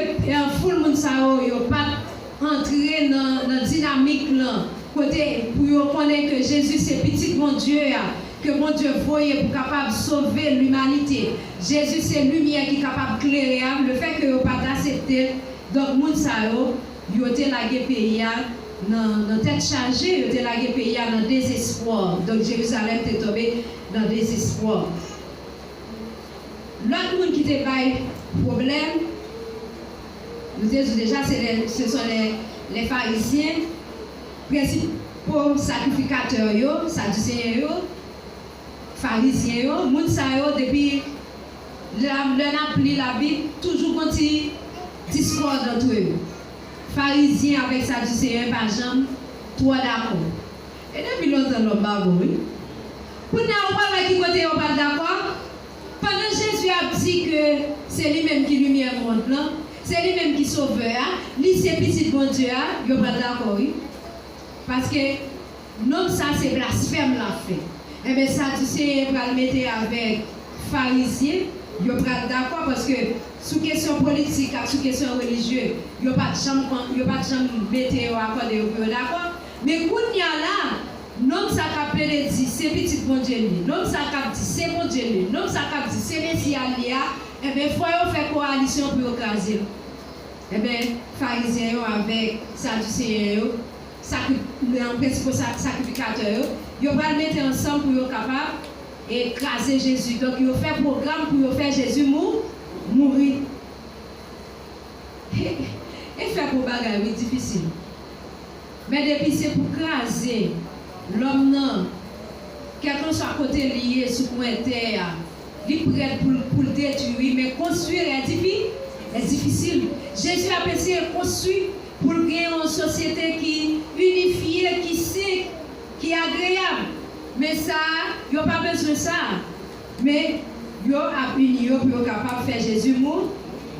full monde ça yo pas entrer dans la dynamique là, côté pour connaître que Jésus c'est petit mon Dieu que mon Dieu voyait pour capable sauver l'humanité. Jésus c'est lumière qui est capable d'éclairer. Le fait que yo pas accepté donc monde ça yo était lagué pays dans tête chargée, yo était lagué pays dans désespoir. Donc Jérusalem était tombé dans désespoir. L'autre monde qui te bail problème, nous disons déjà, ce sont les pharisiens, principaux sacrificateurs, sadducéens, pharisiens, moun sa yo depuis l'appli la Bible, toujours continue discours entre eux. Pharisiens avec sadducéens, par exemple, trois d'accord. Et depuis longtemps, l'homme va oui. Pour nous, on parle qui côté on pas d'accord. Pendant Jésus a dit que c'est lui-même qui lumière monde là, c'est lui-même qui sauveur, lui c'est petit bon Dieu, il pas d'accord oui. Parce que non ça c'est blasphème l'a fait. Et bien ça tu sais va le mettre avec pharisiens, il pas d'accord parce que sous question politique, sous question religieuse, il pas de chambre mettre à accorder d'accord. Mais quand il y a là non ça capé dit c'est petit bon Dieu lui. Non ça cap dit c'est bon Dieu lui. Non ça cap dit c'est Messia lui. Et bien faut faire coalition pour écraser. Et bien pharisiens avec sadducéens en principe sacrificateurs, ils vont mettre ensemble pour être capable d'écraser Jésus. Donc ils fait programme pour faire Jésus mourir. Et faire pour bagarre difficile. Mais depuis c'est pour craser l'homme non, quelqu'un soit côté lié sous point terre, il est prêt pour le détruire, mais construire est difficile. Jésus a pensé construire pour créer une société qui est unifiée, qui est qui est agréable. Mais ça, il n'y a pas besoin de ça. Mais il y a uni pour être capable de faire Jésus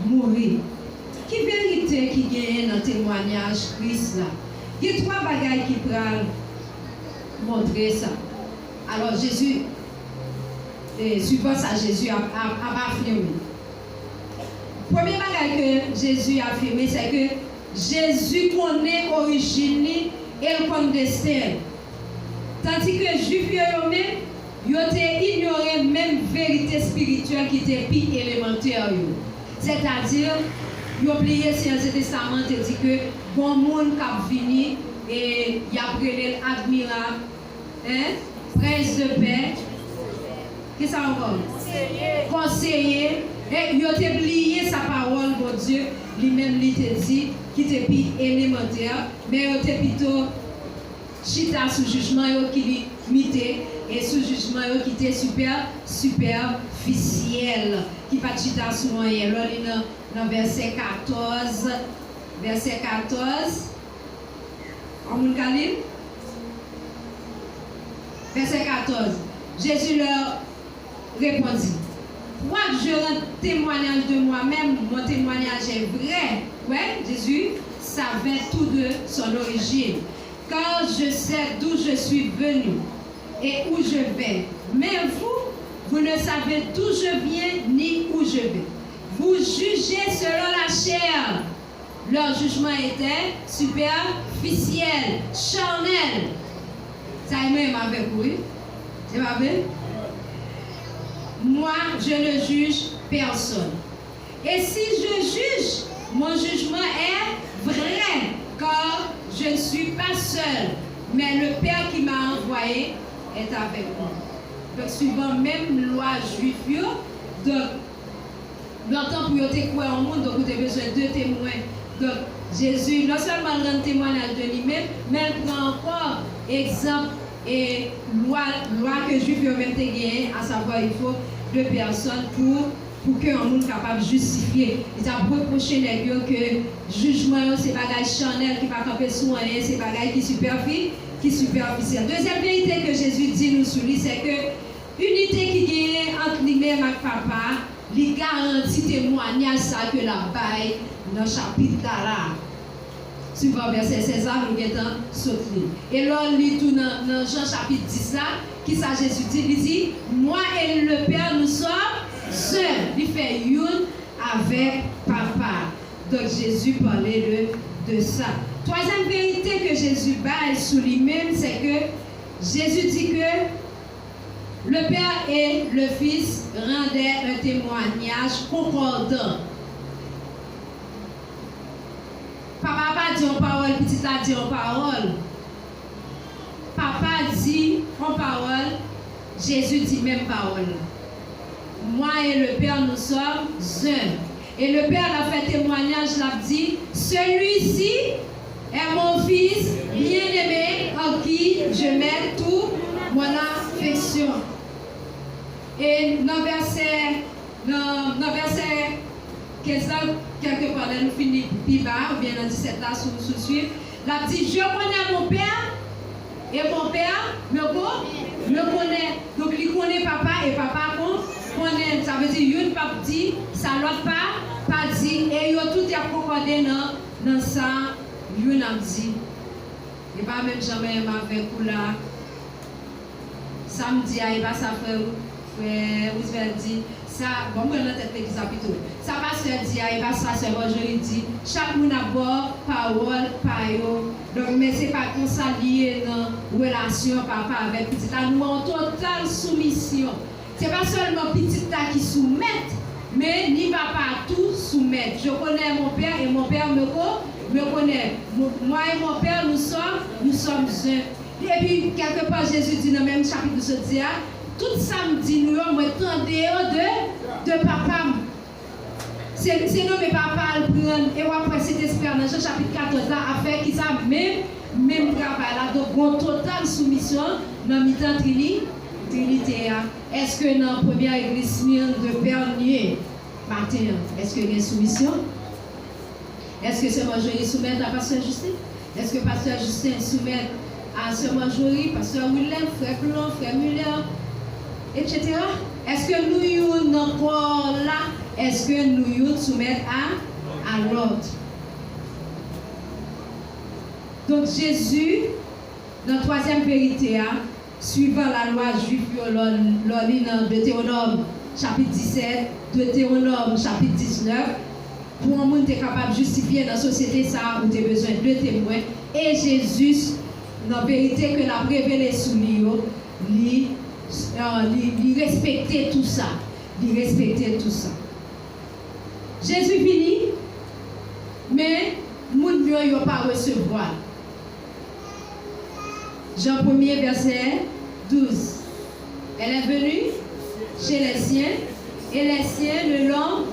mourir. Qui vérité qui gagne dans le témoignage Christ là? Il y a trois bagailles qui peuvent montrer ça. Alors Jésus, suivant ça, Jésus a affirmé. Premier bagaille que Jésus a affirmé, c'est que Jésus connaît l'origine et le compte destin. Tandis que les Juifs eux-mêmes, ils ont ignoré même vérité spirituelle qui était plus élémentaire. C'est-à-dire, ils ont oublié l'Ancien Testament et dit que bon monde qui venu et il a appelé l'admirable, prince de paix, qu'est-ce que ça encore? Conseiller. Et ils ont oublié sa parole, mon Dieu, lui-même lui a dit, qui était plus élémentaire, mais ils ont plutôt chita sous jugement qui limité et sous jugement qui était superficiel, qui pas chita sous rien. Là, dans verset 14, on vous le verset 14, Jésus leur répondit. Quoique je rends témoignage de moi-même, mon témoignage est vrai. Ouais, Jésus savait tout de son origine. Car je sais d'où je suis venu et où je vais. Mais vous ne savez d'où je viens ni où je vais. Vous jugez selon la chair. Leur jugement était superficiel, charnel. Ça est même avec vous. C'est pas vrai? Moi, je ne juge personne. Et si je juge, mon jugement est vrai, car je ne suis pas seul, mais le Père qui m'a envoyé est avec moi. Donc, suivant même loi juive, donc, longtemps pour te croire au monde, donc vous avez besoin de témoins. Donc, Jésus, non seulement rend témoignage de lui-même, mais il prend encore exemple et loi que les Juifs ont même gagné, à savoir il faut deux personnes pour qu'un monde capable de justifier. Il a reproché que jugement c'est bagage charnel qui va camper sous rien, c'est bagage qui superficiel. Deuxième vérité que Jésus dit nous sur lui, c'est que unité qui gagne entre lui-même et papa, il garantit témoignage ça que la baille dans le chapitre là. Suivant verset 16, nous avons sauté. Et là, on lit tout dans Jean chapitre 10, là, qui ça Jésus dit, il dit, moi et le Père, nous sommes seuls. Il fait une avec papa. Donc Jésus parlait de ça. Troisième vérité que Jésus bat sur lui-même, c'est que Jésus dit que le Père et le Fils rendaient un témoignage concordant. Papa pas dit en parole, petit a dit en parole. Papa dit en parole, Jésus dit même parole. Moi et le Père, nous sommes un. Et le Père a fait témoignage, l'a dit, celui-ci est mon Fils bien-aimé en qui je mets toute mon affection. Et dans verset 15, quelque part, nous finissons plus bas, ou bien dans 17 là, sous suivre. L'a dit, je connais mon Père, et mon Père me connaît. Donc, il connaît papa, et papa connaît. Ça veut dire, il pas dit, ça l'autre pas dit, et il a tout accordé dans ça, il a dit. Et pas même jamais avec vous là. Samedi, il va ça faire, frère, dit. Ça, bon, moi, dans tête l'église plutôt. Ça va se dire, il va ça, c'est aujourd'hui dit. Chaque monde a bord, parole, payo. Donc, mais c'est pas qu'on s'allie dans relation papa avec petit. Là, nous en totale soumission. C'est pas seulement petit là qui soumet, mais ni papa tout soumettre. Je connais mon père et mon père me connaît. Moi et mon père, nous sommes un. Et puis, quelque part, Jésus dit dans le même chapitre de ce dia. Tout samedi, nous sommes en dehors de papa. C'est nommé papa le prendre. Et après cet esprit, dans Jean chapitre 14, là, a fait qui ça même travail là. Donc, une totale soumission dans le temps Trinité, est-ce que dans la première église de Pernier, matin, est-ce qu'il y a une soumission? Est-ce que ce majorité soumet à Pasteur Justin? Est-ce que Pasteur Justin soumet à ce majorité, Pasteur Willem, Frère Blanc, Frère Muller, etc.? Est-ce que nous sommes encore là? Est-ce que nous soumettons à l'ordre? Donc Jésus, dans la troisième vérité, suivant la loi juive, dans Deutéronome chapitre 17, Deutéronome chapitre 19, pour un monde qui est capable de justifier dans la société, ça, vous avez besoin de témoins. Et Jésus, dans la vérité que la révélé sous lui, il respectait tout ça. Il respectait tout ça. Jésus finit, mais les gens ne vont pas recevoir. Jean 1er, verset 12. Elle est venue chez les siens, et les siens ne l'ont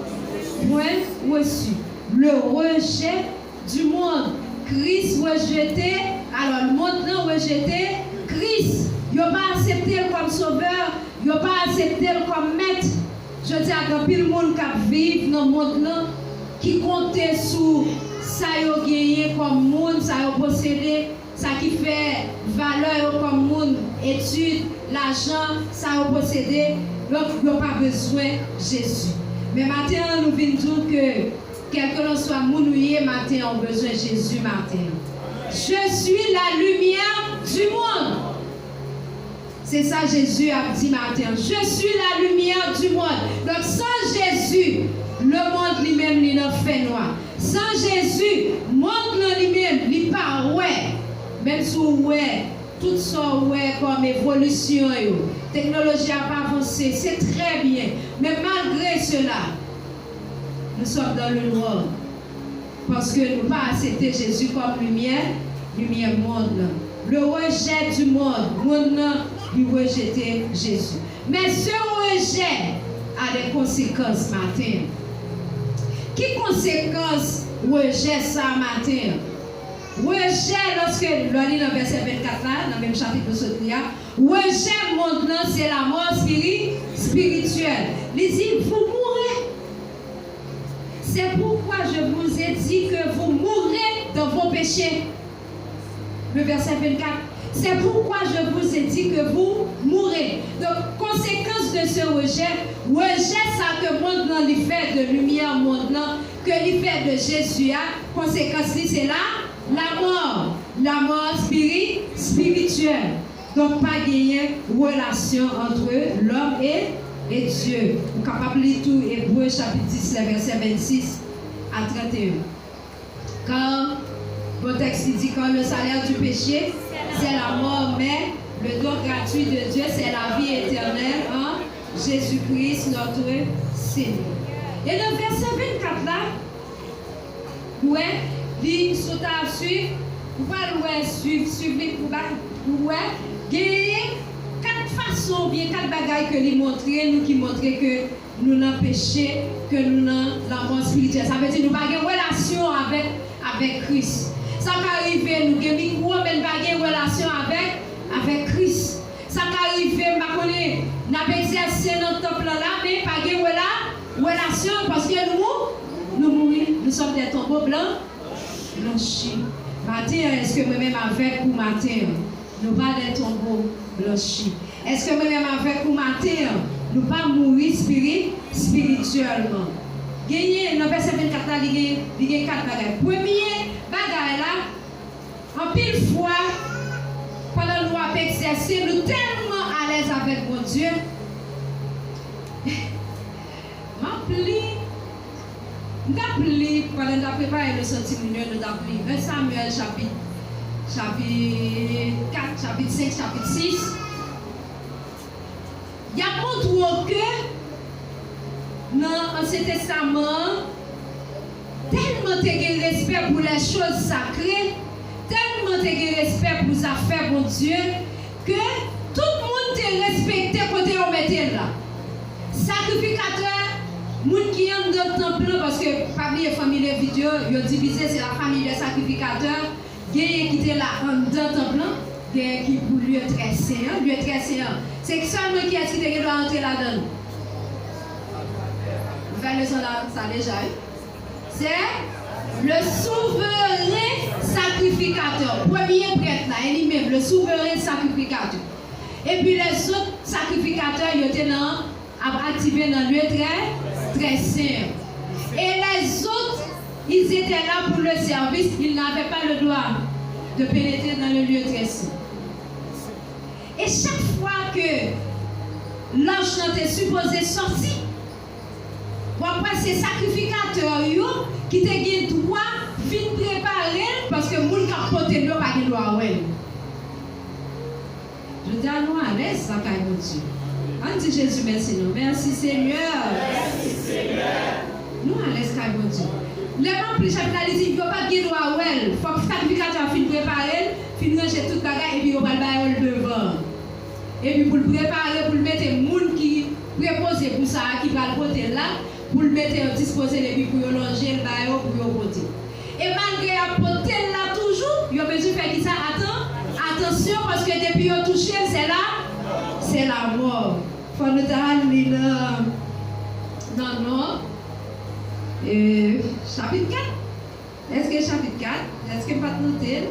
point reçu. Le rejet du monde. Christ rejeté, alors le monde n'a rejeté Christ. Il n'a pas accepté comme sauveur, il n'a pas accepté comme maître. Je dis à grand pile monde qui vit dans le monde qui comptait sur ça y a gagné comme monde, ça y a possédé, ça qui fait valeur comme monde, études, l'argent, ça y a possédé. Donc, il n'a pas besoin de Jésus. Mais maintenant, nous venons dire que quel que soit mounouillé, matin, on a besoin de Jésus, matin. Je suis la lumière du monde. C'est ça Jésus a dit matin. Je suis la lumière du monde. Donc sans Jésus, le monde lui-même il en fait noir. Sans Jésus, le monde lui-même il pas ouais. Même si ouais, tout ça ouais comme évolution, technologie a pas avancé, c'est très bien. Mais malgré cela, nous sommes dans le noir. Parce que nous pas accepté Jésus comme lumière monde. Le rejet du monde, il rejetait Jésus. Mais ce rejet a des conséquences matin. Quelles conséquences rejet ça matin? Rejet, lorsque l'on lit dans le verset 24, dans le même chapitre de ce dia, rejet monde, c'est la mort spirituelle. Il dit, vous mourrez. C'est pourquoi je vous ai dit que vous mourrez dans vos péchés. Le verset 24. C'est pourquoi je vous ai dit que vous mourrez. Donc, conséquence de ce rejet ça que le monde lui fait de lumière, monde que lui fait de Jésus, conséquence c'est la mort spirituelle. Donc, pas gagner relation entre l'homme et Dieu. Vous êtes capable de lire tout Hébreu chapitre 10, verset 26 à 31. Quand le texte dit quand le salaire du péché, c'est la mort, mais le don gratuit de Dieu, c'est la vie éternelle en Jésus-Christ, notre Seigneur. Et dans le verset 24 là, ouais, il saute à suivre, vous pouvez suivre, vous gagner 4 façons, bien 4 bagailles que lui montrer, nous qui montrer que nous n'avons péché, que nous n'avons la mort spirituelle. Ça veut dire que nous n'avons pas de relation avec Christ. Ça peut arriver, nous avons une relation avec Christ. Ça peut arriver, nous avons exercé dans le temple là, mais pas de relation parce que nous mourons. Nous sommes des tombeaux blancs, blanchis. Matin, est-ce que moi-même avec vous matin, nous pas des tombeaux blanchis? Est-ce que moi-même avec vous matin, nous pas mourir spirituellement? Gagner, dans le verset 24 là, il y a 4 bagages. Premier bagage là, en pile fois, pendant que nous avons exercé, nous tellement à l'aise avec mon Dieu. M'appli, pendant que nous avons préparé le sentiment, nous avons appelé 1 Samuel chapitre 4, chapitre 5, chapitre 6. Il y a montré que dans l'Ancien Testament, tellement tu as respect pour les choses sacrées, tellement tu as respect pour les affaires de Dieu, que tout le monde te respecté côté on mettait là. Sacrificateur, monde qui est dans le temple, parce que parmi les familles vidéo, ils ont divisé, c'est la famille des sacrificateurs, il y a qui était là dans le temple, qui pour lui très saint. Lui très saint, C'est seulement qui est-ce qui doit entrer là-dedans. Vous faites le son là, ça déjà. C'est le souverain sacrificateur. Premier prêtre là, lui-même, le souverain sacrificateur. Et puis les autres sacrificateurs, ils étaient activés dans le lieu très, très saint. Et les autres, ils étaient là pour le service, ils n'avaient pas le droit de pénétrer dans le lieu très saint. Et chaque fois que l'ange était supposé sortir, après ces sacrificateurs qui te gagné droit, vite préparer parce que les gens qui ont porté l'eau pas de droit. Je dis à nous à l'aise, ça caille mon Dieu. On dit Jésus, merci nous. Merci Seigneur. Merci Seigneur. Nous à l'aise, caille mon Dieu. Les gens plus chapitre dit il ne faut pas de droit. Il faut que le sacrificateur finisse préparer, finisse ranger toute bagage et puis on va le bailler devant. Et puis pour le préparer, pour le mettre les gens qui préposent pour ça, qui va le porter là, pour le mettre disposer et puis pour le longer, le bailler pour le porter. Et malgré la porter là toujours, il y a besoin de faire qui ça. Attention parce que depuis qu'on touché, c'est la mort. Il faut nous aller dans le chapitre 4. Est-ce que chapitre 4? Est-ce que pas noter?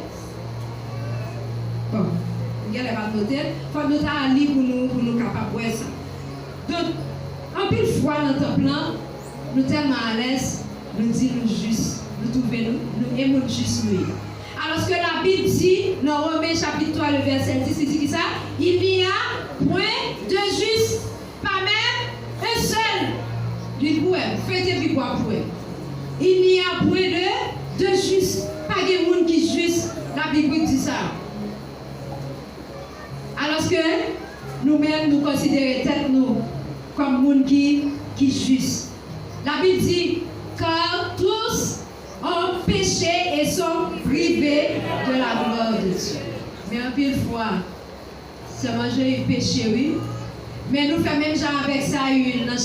Bon, il n'y a pas noter. Il faut nous aller pour nous capables de voir ça. Donc, en pile fois dans le temple, nous sommes tellement à l'aise, nous disons juste, nous trouvons, nous aimons juste lui. Alors que la Bible dit, dans Romains chapitre 3, le verset 10, il dit que ça, il n'y a point de juste, pas même un seul. Du coup, faites puis quoi pour il n'y a point de juste, pas de monde qui est juste. La Bible dit ça. Alors que nous-mêmes, nous considérons tête nous comme monde qui est juste. La Bible dit, car tous ont péché et sont privés de la gloire de Dieu. Mais en pile fois, c'est manger et péché, oui. Mais nous faisons même genre avec ça dans le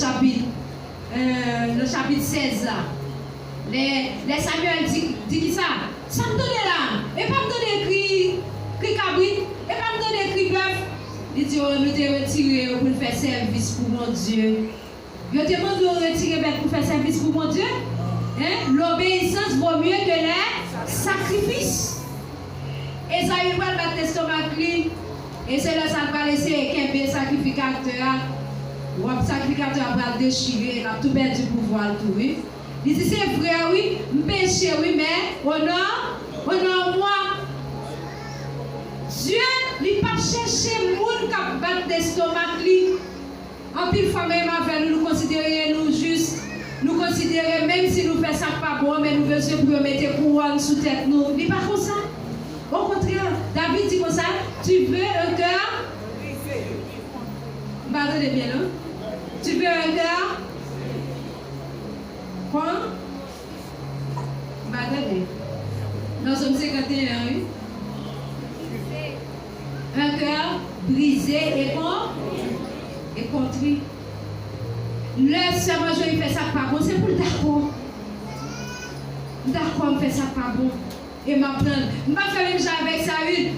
chapitre 16 là. Les Samuel dit qui ça? Ça me donne là. Et pas me donner cri cabrit. Et pas me donner cri bœuf. Il dit, oh, nous te retirer pour faire service pour mon Dieu. Je te demande de retirer pour faire service pour mon Dieu. Hein? L'obéissance vaut mieux que les sacrifices. Et ça y va le l'estomac. Et c'est là ça va laisser qu'un sacrificateur. Ou un sacrificateur va déchirer, a tout perdu pouvoir tout. Oui. Il dit c'est vrai, oui, péché, oui, mais honore moi. Dieu, il ne pas chercher les gens qui battent l'estomac. En pile fois même avec nous considérer nous justes. Nous considérer même si nous faisons ça pas bon, mais nous besoin pour mettre couronne sous tête nous. Il n'est pas comme ça. Au contraire, David dit comme ça, tu veux un cœur. Pardonnez bien, non? Tu veux un cœur? Quoi? Pardonnez. Nous sommes 51, oui. Un cœur brisé et contrit. Le serment, je fais ça pas bon, c'est pour le d'accord. D'accord, je fais ça pas bon. Et m'apprendre. Je ne vais pas faire même chose avec ça.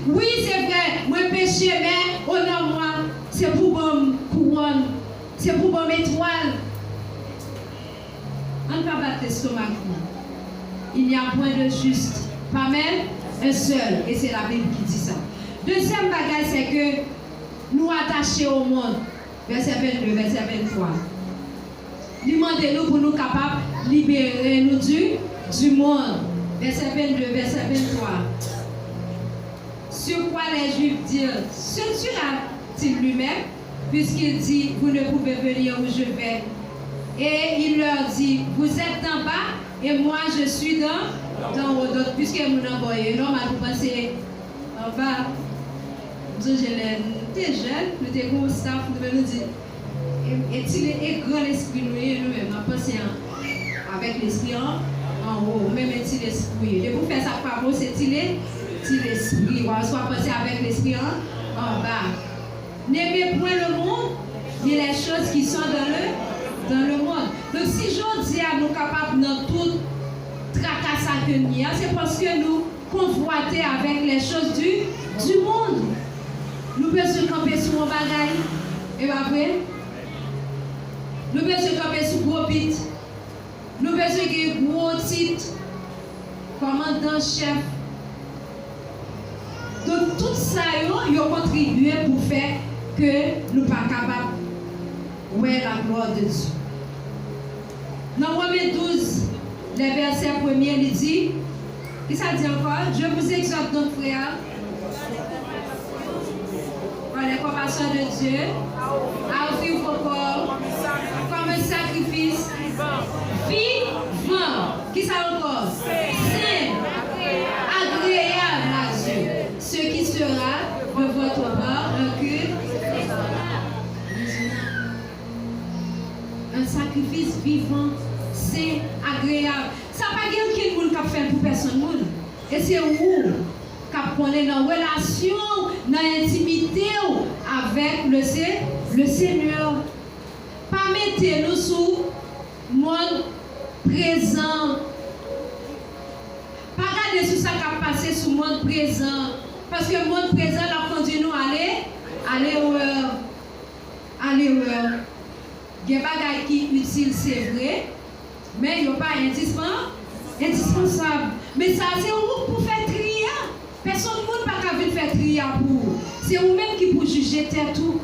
Oui, c'est vrai, moi péché, mais honore-moi. C'est pour bon couronne. C'est pour bon étoile. On ne va pas battre l'estomac. Il n'y a point de juste. Pas même un seul. Et c'est la Bible qui dit ça. Deuxième bagage, c'est que nous attachés au monde. Verset 22, verset 23. Demandez-nous pour nous capables de libérer nous du monde. Verset 22, verset 23. Sur quoi les Juifs dirent, celui-là-t-il lui-même, puisqu'il dit, vous ne pouvez venir où je vais. Et il leur dit, vous êtes en bas et moi je suis dans haut. Donc, puisque vous n'envoyez, normal, vous pensez en bas. Nous, je l'ai jeune, nous étions comme staff, nous nous dire, et grand l'esprit nous-mêmes, nous pensons avec l'esprit en haut, même l'esprit. De vous faire ça par vous, c'est l'esprit. On soit penser avec l'esprit en bas. N'aimez point le monde, ni les choses qui sont dans le monde. Donc si je dis à nous capables dans tout tracas que nous, c'est parce que nous convoitons avec les choses du monde. Nous pouvons camper sur un bagage. Et pas vrai? Nous besoin de camper sous gros pit. Nous besoin de gros titre. Commandant chef. Donc tout ça, ils ont contribué pour faire que nous ne sommes pas capables de voir la gloire de Dieu. Dans Romains 12, les versets 1er, il dit, qu'est-ce que ça dit encore? Je vous exhorte donc, frères, par les compassions de Dieu, à offrir vos corps comme un sacrifice vivant. Qui ça encore? Saint, agréable à Dieu. Ce qui sera de votre part un culte, un sacrifice vivant, c'est agréable. Ça n'a pas dire qu'il y a quelqu'un qui fait pour personne. Et c'est où qui connaît dans la relation, dans l'intimité avec le Seigneur. Pas mettez-nous sous monde présent. Pas regarder sur ça qui a passé sous le monde présent. Parce que le monde présent a continué à aller où. Il y a des choses qui sont utiles, c'est vrai, mais il n'y a pas indispensable. Mais ça, c'est vous pour faire trier. Personne ne peut pas venir faire trier pour vous. C'est vous-même qui pour juger tout.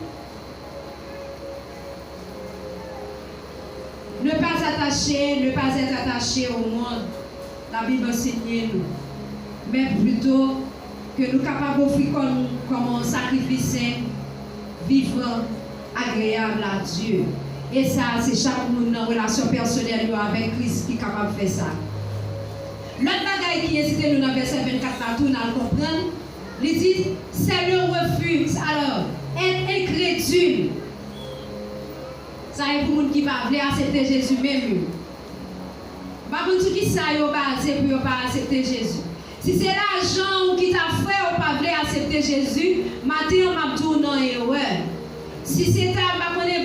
Ne pas être attaché au monde. La Bible enseigne nous. Mais plutôt que nous sommes capables d'offrir comme un sacrifice vivant, agréable à Dieu. Et ça, c'est chaque monde dans la relation personnelle avec Christ qui est capable de faire ça. L'autre bagaille qui est cité dans le verset 24, tout nous comprendre, il dit, c'est le refus. Alors, être incrédule. Ça est pour les gens qui ne veulent pas accepter Jésus même. Pas pour tout qui ça basé pour ne pas accepter Jésus. Si c'est l'argent qui t'a fait ou pas accepter Jésus, matin on m'a dit non et ouais. Si c'est ta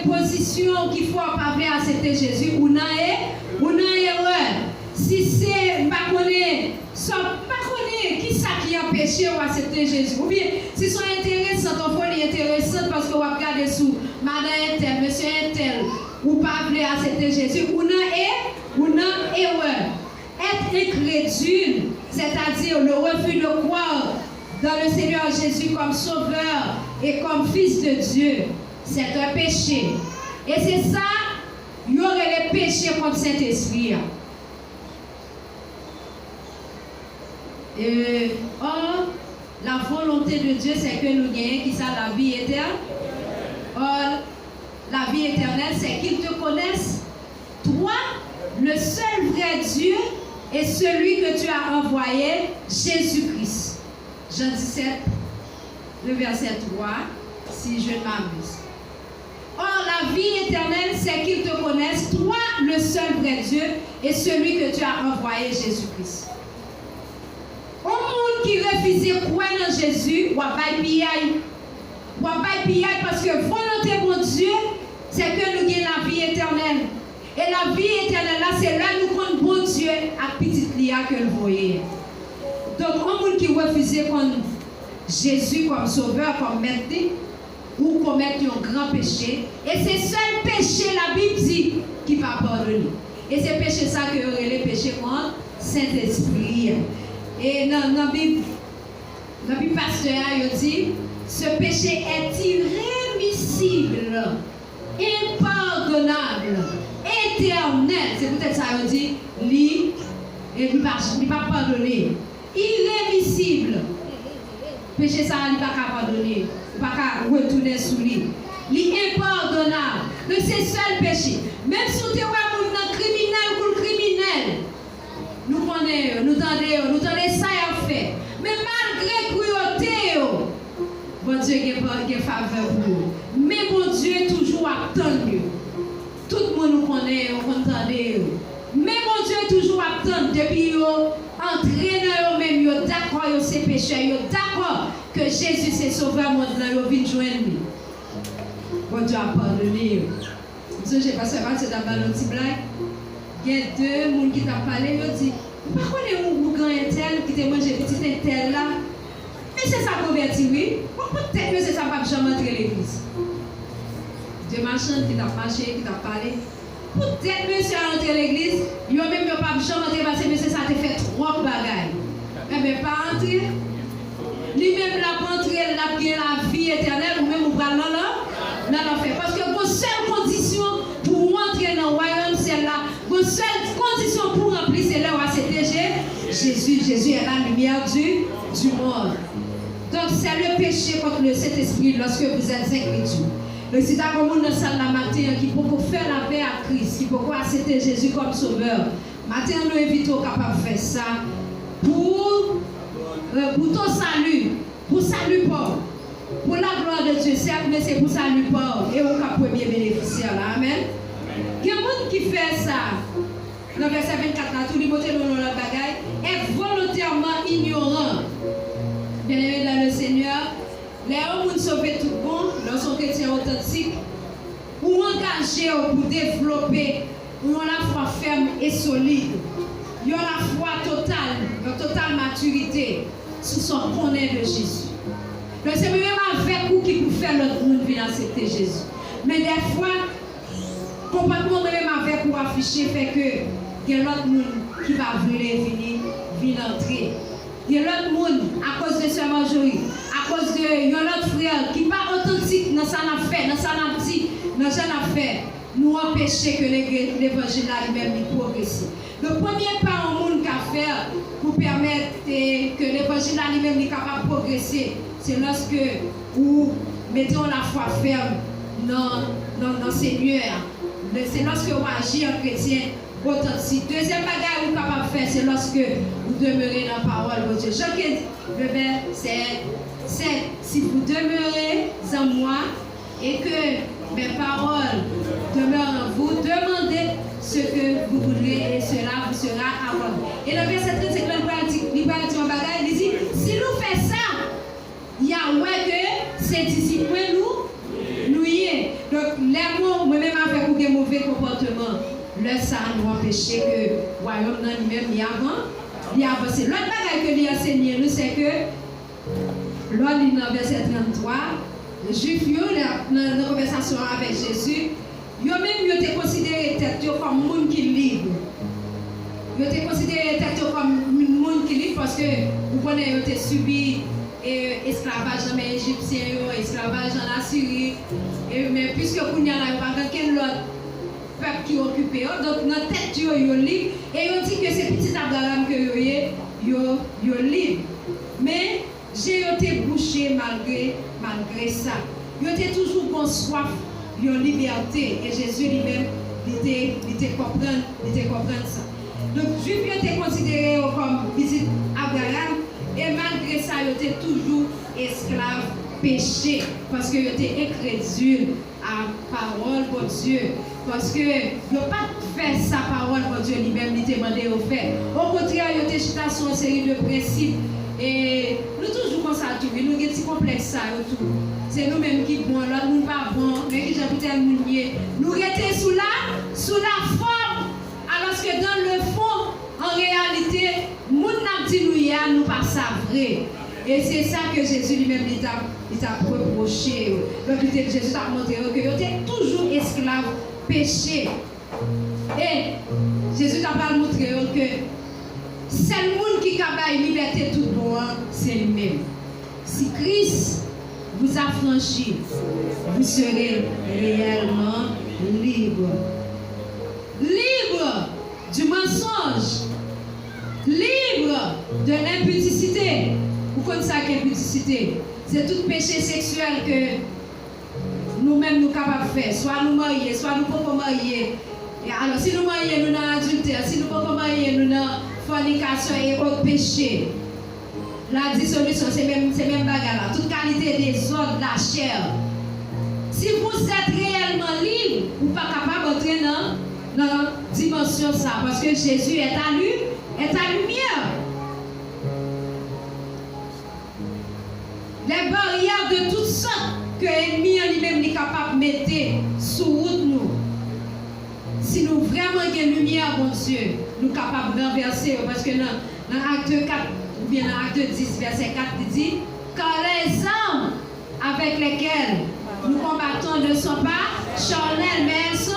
position qu'il faut pas accepter Jésus, ou non et ouais. Si c'est qui ça qui empêche ou accepter Jésus, ou bien si sont intéressants, ton folie intéressante parce que vous regardez sous madame Intel, monsieur Intel, ou pas accepter Jésus, ou non et ouais. Être incrédule, c'est-à-dire le refus de croire dans le Seigneur Jésus comme sauveur et comme fils de Dieu, c'est un péché. Et c'est ça, il y aurait les péchés contre Saint-Esprit. Or, la volonté de Dieu, c'est que nous gagnions qui ça, la vie éternelle. Or, la vie éternelle, c'est qu'ils te connaissent, toi, le seul vrai Dieu, et celui que tu as envoyé, Jésus-Christ. Jean 17, le verset 3, si je ne m'abuse. Or, la vie éternelle, c'est qu'ils te connaissent, toi, le seul vrai Dieu, et celui que tu as envoyé, Jésus-Christ. Au monde qui refuse de croire en Jésus, ou à parce que volonté de Dieu, c'est que nous ayons la vie éternelle. Et la vie éternelle, là, c'est là nous comptons bon Dieu à petite lia que nous voyons. Donc, un monde qui refuse comme Jésus comme sauveur, comme maître, ou commettre un grand péché, et c'est seul péché, la Bible dit, qui va pardonner. Et c'est péché ça que aurait les péchés contre Saint-Esprit. Et dans la Bible pasteur, il dit, ce péché est irrémissible, impardonnable, éternel. C'est peut-être ça, il dit, il ne va pas pardonner. Irrémissible. Péché ça, il ne va pas pardonner. Il ne va pas retourner sous lui. Impardonnable. Donc c'est seul péché. Même si tu es un criminel ou criminel, nous connaissons, nous tendons ça à faire. Mais malgré cruauté, bon Dieu a faveur pour nous. Mais bon Dieu toujours attend mieux. Tout le monde nous connaît, on entend. Mais mon Dieu toujours attend depuis entraîneur même, d'accord, c'est péché, d'accord que Jésus c'est sauveur, mon Dieu, vient joindre. Bon Dieu a pardonné. Je ne sais pas si c'est dans une petite blague. Il y a deux personnes qui t'ont parlé, ils ont dit, pourquoi est-ce que grand intel qui t'a mangé petit intel là? Mais c'est ça converti, oui. Peut-être que c'est ça pas jamais entrer l'église. Dieu machin qui t'a marché, qui t'a parlé. Peut-être monsieur a entré à l'église, il a même pas jamais entré parce que monsieur ça t'a fait trop de bagailles. Eh bien, pas entrer. Lui-même l'a pas entré, l'a bien la vie éternelle, ou même ou pas non, fait. Parce que vos seules conditions pour entrer dans le royaume, c'est là. Vos seules conditions pour remplir, c'est là où c'était Jésus. Jésus est la lumière du monde. Donc, c'est le péché contre le Saint-Esprit lorsque vous êtes incrédule. Donc, si tu as comme dans la salle la matin qui peut faire la paix à Christ, qui peut accepter Jésus comme sauveur, matin, nous invitons capable de faire ça pour ton salut, pour salut pauvre. Pour la gloire de Dieu, certes, mais c'est pour salut pauvre. Et on a premier bénéficiaire là. Amen. Il y a des gens qui fait ça. Dans le verset 24, là, tout le monde dans la bagaille est volontairement ignorant. Bien aimé dans le Seigneur, les hommes sauvés tout bon, lorsqu'on est chrétien authentique, ou engagés pour développer, ou la foi ferme et solide. Ils ont la foi totale, la totale maturité, sur son connaît de Jésus. Donc c'est même avec vous qui peut faire l'autre monde venir accepter Jésus. Mais des fois, complètement même avec vous afficher fait que il y a l'autre monde qui va venir entrer. Il y a l'autre monde à cause de ce Marjorie, à cause de l'autre frère qui n'est pas authentique dans sa affaire, dans sa dit, dans sa affaire, nous empêcher que l'évangile lui-même progresse. Le premier pas au monde qu'à faire pour permettre que l'évangile lui-même est capable de progresser, c'est lorsque vous mettez la foi ferme dans Seigneur. C'est lorsque vous agissez en chrétien authentique. Deuxième bagage que vous êtes capable de faire, c'est lorsque vous demeurez dans la parole de Dieu. Jean qui dit, c'est si vous demeurez en moi et que mes paroles demeurent en vous, demandez ce que vous voudrez et cela vous sera accordé. Et le verset 30, c'est que il dit, si nous faisons ça, il y a ouais que ces disciples nous y est. Donc, les mots, moi-même avec vous, mauvais comportement, le ça nous empêcher que le royaume lui-même y avance. L'autre bagage que lui enseigné, nous, c'est que, lors du verset 33, les Juifs, dans la conversation avec Jésus, ils ont même été considérés comme monde qui libre. Ils ont été considérés comme monde qui libre parce que vous connaissez, ils ont été subis esclavage dans les Égyptiens, esclavage en Assyrie. Mais puisque vous n'y a pas quelqu'un d'autre peuple qui occupé, donc dans la tête, ils sont libres. Et ils ont dit que c'est petit Abraham que ils sont libres. Mais j'ai été bouché malgré ça. Ils ont été toujours bon soif, ils ont liberté. Et Jésus lui-même, il était comprendre ça. Donc, Juifs étaient considérés comme petit Abraham. Et malgré ça, ils étaient toujours esclaves, péchés, parce qu'ils étaient incrédules à la parole de Dieu. Parce qu'ils n'ont pas fait sa parole pour Dieu lui-même, il demandé au fait. Au contraire, ils étaient chutés sur une série de principes. Et nous toujours comme ça, nous avons des petits complexes. C'est nous-mêmes qui bon, l'autre nous pas bon, mais qui j'ai peut-être nous restons sous la forme, alors que dans le fond, en réalité, nous n'avons dit nous pas ça vrai. Et c'est ça que Jésus lui-même t'a reproché. Donc Jésus t'a montré que vous êtes toujours esclaves, péché. Et Jésus t'a pas montré que c'est le monde qui a la liberté tout bon, c'est lui-même. Si Christ vous a franchi, vous serez réellement libre. Libre du mensonge. Libre de l'impudicité. Vous connaissez ça qu'est l'impudicité? C'est tout péché sexuel que nous-mêmes nous sommes capables de faire. Soit nous marier, soit nous ne pouvons pas marier. Alors si nous marions, nous dans l'adultère. Si nous ne pouvons pas marier, nous dans fornication et autres péchés. La dissolution, c'est même bagarre là. Toute qualité des ordres de la chair. Si vous êtes réellement libre, vous n'êtes pas capable d'entrer dans la dimension ça. Parce que Jésus est à lumière. Les barrières de toutes sortes que l'ennemi en lui-même est capable de mettre sur route nous. Si nous vraiment avons lumière, mon Dieu, nous sommes capables de renverser. Parce que dans acte 4, ou bien dans acte 10, verset 4, il dit, car les armes avec lesquelles nous combattons ne sont pas charnelles, mais elles sont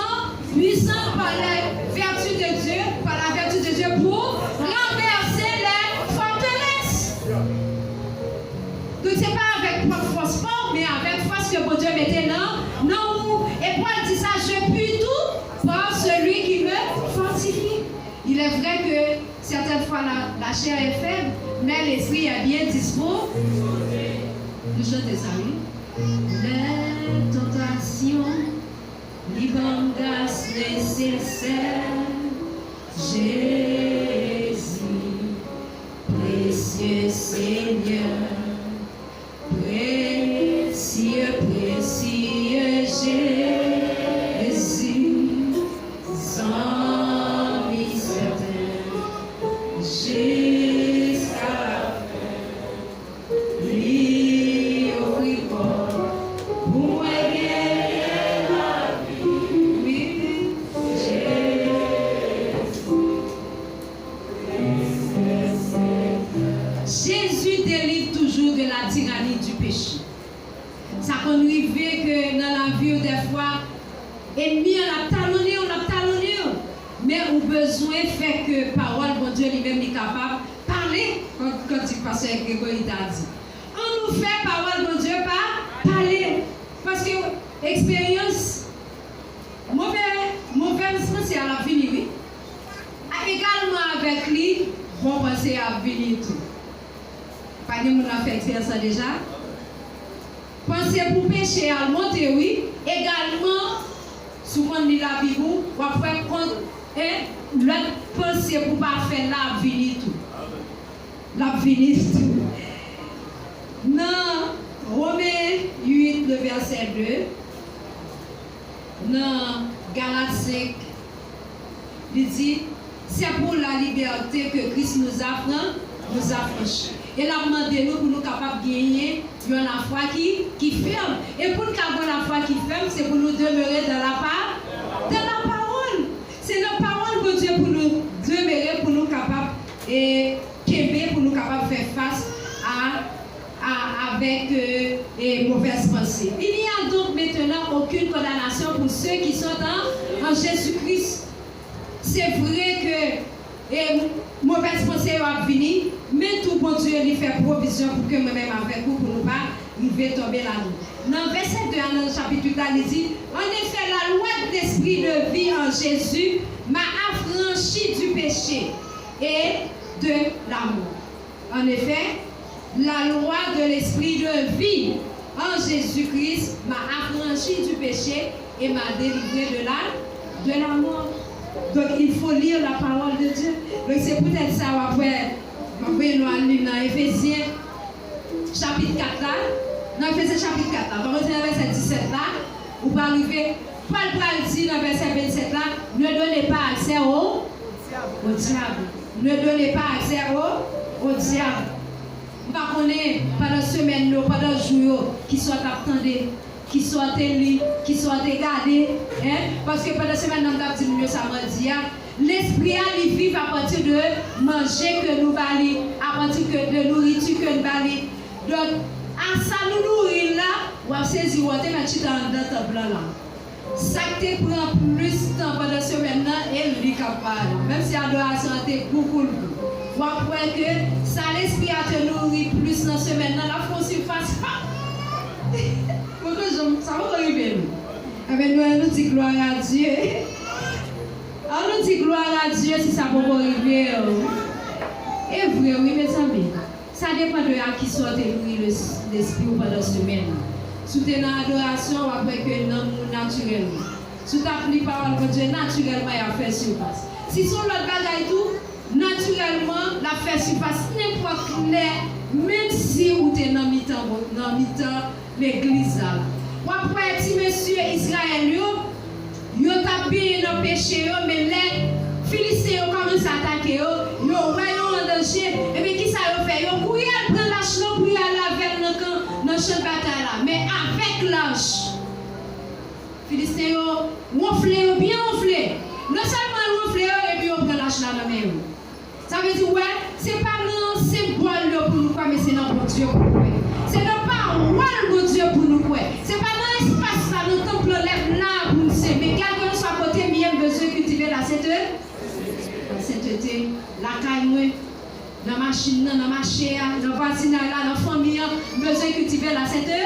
puissantes par la vertu de Dieu, pour renverser les forteresses. Donc c'est pas avec force forte, mais avec force que bon Dieu mettait là. Non, et Paul dit ça, je puis tout par celui qui me fortifie. Il est vrai que certaines fois la chair est faible, mais l'esprit est bien dispo. Nous chantons ça, oui. Les tentations, les bonnes grâces nécessaires. Jésus, précieux Seigneur, précieux, précieux Jésus, sans certain, jusqu'à la fin, lui au riport, pour moi gagner la vie, oui, Jésus délivre toujours de la tyrannie du péché. Ça qu'on arrive que dans la vie, des fois, ennemi, on a talonné. Mais on a besoin de faire que parole, bon Dieu lui-même est capable de parler, quand il passe avec Grégory t'a dit. On nous fait parole, bon Dieu, pas parler. Parce que expérience, mauvaise pensée à la vie, oui. Également avec lui, bon pensée à venir tout. Pas de monde a fait expérience déjà. Penser pour pécher à monter, oui. Également, souvent on lit la Bible, ou après l'autre penser pour pas faire la vie tout. La vie tout. Dans Romains 8, le verset 2, dans Galates 5, il dit, c'est pour la liberté que Christ nous a franchi. Et la demandé nous pour nous capables de gagner la foi qui ferme. Et pour nous avoir la foi qui ferme, c'est pour nous demeurer dans la parole. C'est la parole de Dieu pour nous demeurer, pour nous capables et pour nous capables de faire face avec mauvaises pensées. Il n'y a donc maintenant aucune condamnation pour ceux qui sont en Jésus-Christ. C'est vrai que mauvaise pensée va venir, mais tout bon Dieu lui fait provision pour que moi-même avec vous, pour nous pas arriver tomber là-dedans. Dans verset 2, dans le chapitre 8, il dit, en effet, la loi de l'esprit de vie en Jésus m'a affranchi du péché et de l'amour. En effet, la loi de l'esprit de vie en Jésus-Christ m'a affranchi du péché et m'a délivré de l'amour. Donc il faut lire la parole de Dieu. Donc c'est peut-être ça après nous lire dans Éphésiens chapitre 4 là. Dans Éphésiens chapitre 4 là, on va retenir verset 17 là, ou pas arriver. Paul dit dans verset 27 là, ne donnez pas accès au diable. Ne donnez pas accès au diable. Pas qu'on est pendant semaine, pendant jour, qui soit attendé, qui soit élu, qui soit gardé. Parce que pendant semaine, on a dit mieux ça m'a dit. L'esprit a lui vivre à partir de manger que nous valons, à partir de nourriture que nous valons. Donc, à ça nous nourrir là, on va saisir, on va mettre dans le blanc là. Ça te prend plus de temps pendant semaine là, et lui capable. Même si l'adoration est beaucoup. On va voir que ça l'esprit a te nourrir plus dans semaine là, la force face pas. Ça va arriver. Avec nous, nous disons gloire à Dieu. On nous dit gloire à Dieu si ça va arriver. Et vrai, oui, mes amis. Ça dépend de à qui soit nourrir l'esprit pendant la semaine. Si tu es dans l'adoration, on va faire que non naturellement. Si tu appliques la parole de Dieu, naturellement, il a fait surface. Si son l'autre bagaille tout, naturellement, la fait surface n'importe quel, même si vous êtes dans mi-temps, l'église là. Ou après, petit monsieur Israël, yo t'a bien dans le péché, mais les Philistins commencent à attaquer, yo voyons en danger, et puis qui ça yo fait? Yo courir, prendre la chelon, pour aller avec dans le champ de bataille là, mais avec l'âge. Philistins yo ronflé, bien ronflé. Non seulement ronflé, et puis on prend la chelon dans la main. Ça veut dire, ouais, c'est pas un symbole pour nous, mais c'est notre Dieu pour nous. C'est notre parole de Dieu pour nous. C'est pas dans l'espace là, le temple lève là sainteté. La caille, dans la machine, dans la machine, dans le voisinage, dans la famille, besoin de cultiver la sainteté.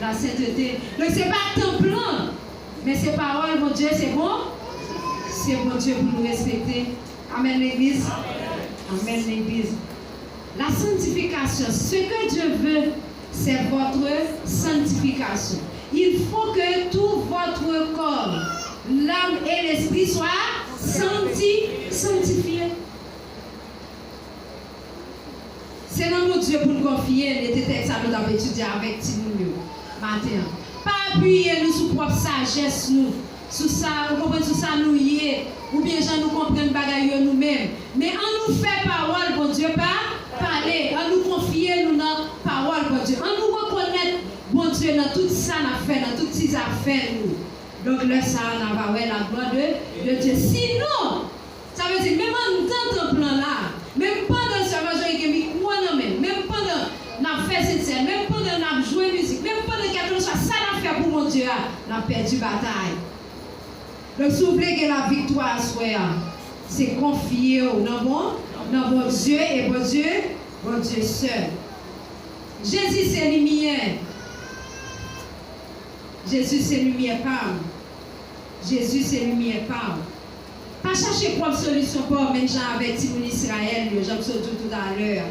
La sainteté. Donc ce n'est pas temps plein, mais ces paroles, mon Dieu, c'est bon. C'est bon Dieu pour nous respecter. Amen l'Église. Amen l'Église. La sanctification, ce que Dieu veut, c'est votre sanctification. Il faut que tout votre corps, l'âme et l'esprit soient sanctifiés. C'est dans mon Dieu pour nous confier les textes à nous avons étudié avec Timounio matin. Pas appuyer nous sur propre sagesse nous, sur ça, vous comprenez sur ça nous y est, ou bien gens nous comprennent bagaille nous-mêmes. Mais on nous fait parole, bon Dieu, pas parler, on nous confier nous dans parole, bon Dieu. On nous reconnaître, bon Dieu, dans tout ça nous fait, dans toutes ces affaires nous. Donc là, ça, on va voir la gloire de Dieu. Sinon, ça veut dire, même en tant que plan là, même pendant ce majorité, même pendant qu'on fait cette scène, même pendant qu'on joué musique, même pendant quelque chose, ça n'a fait pour mon Dieu, on a perdu bataille. Donc, si vous voulez que la victoire soit, c'est confier dans bon Dieu et bon Dieu seul. Jésus, c'est lumière. Jésus, c'est lumière parle. Jésus, c'est lumière parle. Pas chercher propre solution pour même gens avec Timoun Israël, j'en ai dit tout à l'heure.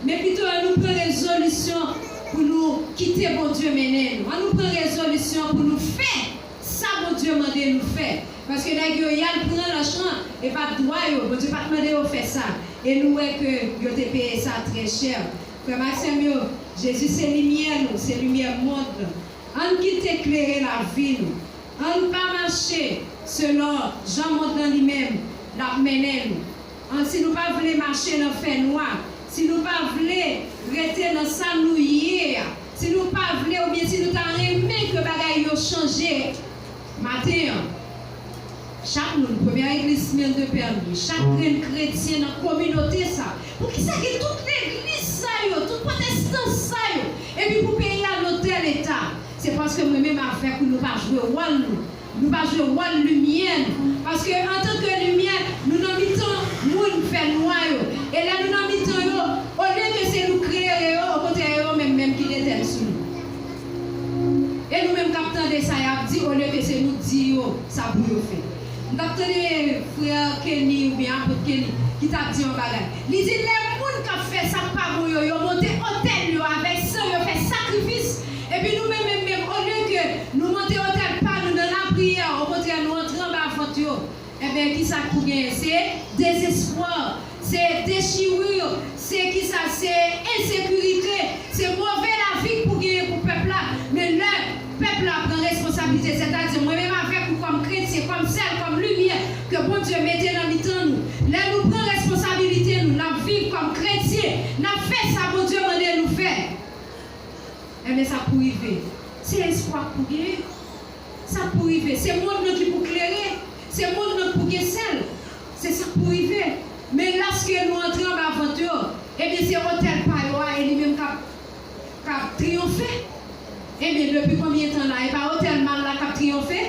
Mais plutôt, on nous prend résolution pour nous quitter bon Dieu mener. On nous prend résolution pour nous faire ça, bon Dieu m'a dit nous faire. Parce que là, il y a le prend le champ et pas de droit, bon Dieu pas demandé de faire ça. Et nous voyons que vous avez payé ça très cher. Frère Maxime, Jésus c'est lumière, c'est lumière monde. On quitte éclairer la vie. On ne pas marcher selon Jean montre lui-même, la mener nous. Si nous ne pas voulons marcher dans le fait noir, si nous ne pas voulons rester dans ça nous hier, si nous ne pas voulons ou bien si nous avons aimé que bagaille a changé, matin, chaque nous, première église semaine de permis, chaque chrétien dans la communauté, ça, pour qui ça que toute l'église, ça, tout protestant, ça, et puis pour payer à l'hôtel l'État. C'est parce que moi-même, affaire que nous ne pas jouer au rôle, nous ne pas jouer au rôle lumière. Parce qu'en tant que lumière, nous n'en mettons nous faire noir. Et là, nous n'en mettons, au lieu que c'est nous créer, au contraire, même qui détermine sur nous. Et nous-mêmes, captant de ça, il a dit, au lieu que c'est nous dire, ça pour nous faire. Nous captons les frères Kenny ou bien apôtre Kenny qui t'a dit un bagage. Il dit, les gens qui ont fait ça, pas bon, ils ont monté hôtel avec ça, ils ont fait sacrifice. Et puis nous-mêmes, au lieu que nous montions au tel pas, nous dans la prière, au contraire, nous entrons dans la faute. Eh bien, qui ça pour gagner? C'est désespoir, c'est déchirure, c'est qui ça? C'est insécurité, c'est mauvais la vie pour gagner pour le peuple là. Mais le peuple là prend responsabilité, c'est-à-dire moi-même avec vous comme chrétien, comme celle, comme lumière, que bon Dieu mettait dans le temps nous. Là, nous prenons responsabilité, nous vivons comme chrétiens, nous faisons ça, bon Dieu m'a dit nous faire. Eh bien, ça pour arriver. C'est l'espoir pour gagner. Ça pour arriver. C'est le monde qui pour clairer. C'est le monde pour gagner celle. C'est ça pour arriver. Mais lorsque nous entrons dans l'aventure, eh bien, c'est hôtel Payoa et lui-même qui a triomphé. Eh bien, depuis combien de temps là, il n'y a pas hôtel mal là qui a triomphé?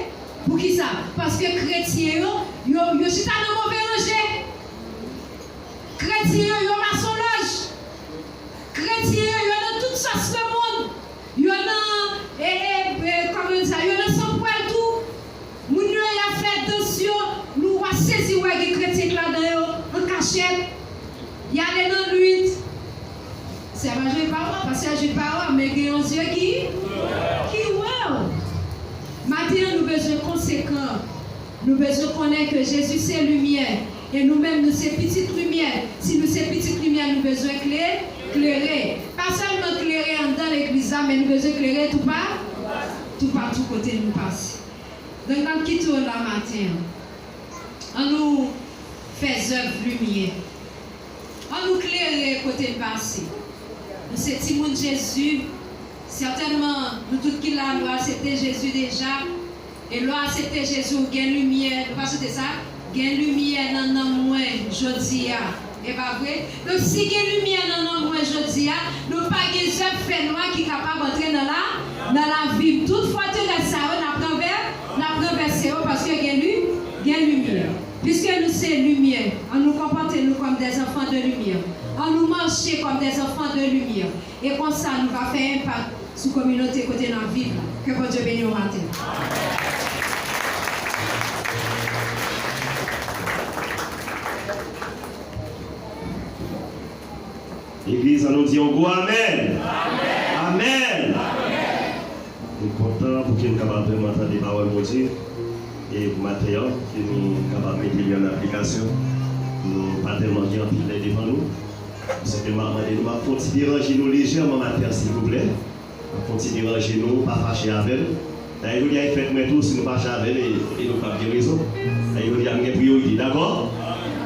Pour qui ça? Parce que les chrétiens, ils sont dans le mauvais rangé. Les chrétiens, ils ont maçonnage. Les chrétiens, ils ont dans toutes sortes de monde. Il y en a, comment ça, il y en a sans poil tout. Nous avons fait attention, nous avons saisi les chrétiens là-dedans, en cachette. Il y a des noms de l'huile. C'est pas jouer par parce que je parle, mais il y a un Dieu qui wow. Maintenant, nous avons besoin conséquent. Nous avons besoin connaître que Jésus c'est lumière. Et nous-mêmes, nous sommes petites lumières. Si nous sommes petites lumières, nous avons besoin éclairer. Pas seulement éclairer dans l'église, mais nous avons besoin éclairer tout partout côté nous passe. Donc, quand nous quittons là matin, on nous fait œuvre lumière. On nous éclaire côté nous passe. Nous sommes Timoun Jésus. Certainement, nous tous qui là, nous accepter Jésus déjà. Et nous accepter Jésus, gain lumière. Nous pas accepter ça? Gain lumière dans nos moins, jodi a. Et pas vrai? Donc si gain lumière dans nos moins, jodi a, nous pas gain œuvre fait noir qui capable d'entrer dans la vie. Toutefois, tu restes ça, on apprend vers parce que gain lumière. Puisque nous sommes lumière, on nous comporte nous comme des enfants de lumière. On nous marche comme des enfants de lumière. Et comme ça, nous va faire un impact sur la communauté côté dans la ville. Que bon Dieu bénisse au matin. L'église, nous dit go Amen. Amen. Nous sommes contents pour que nous puissions vraiment entendre les paroles de Dieu et pour matériel que nous sommes capables de mettre en application. Nous pas tellement bien envie devant nous. Simplement, nous allons continuer à ranger nous légèrement matin, s'il vous plaît. Nous continuer à ranger nous, pas fâcher avec elle. D'ailleurs, il y a un fait mais tout si nous pas fâcher avec elle et nous pas bien raison. D'ailleurs, il y a une priorité, d'accord?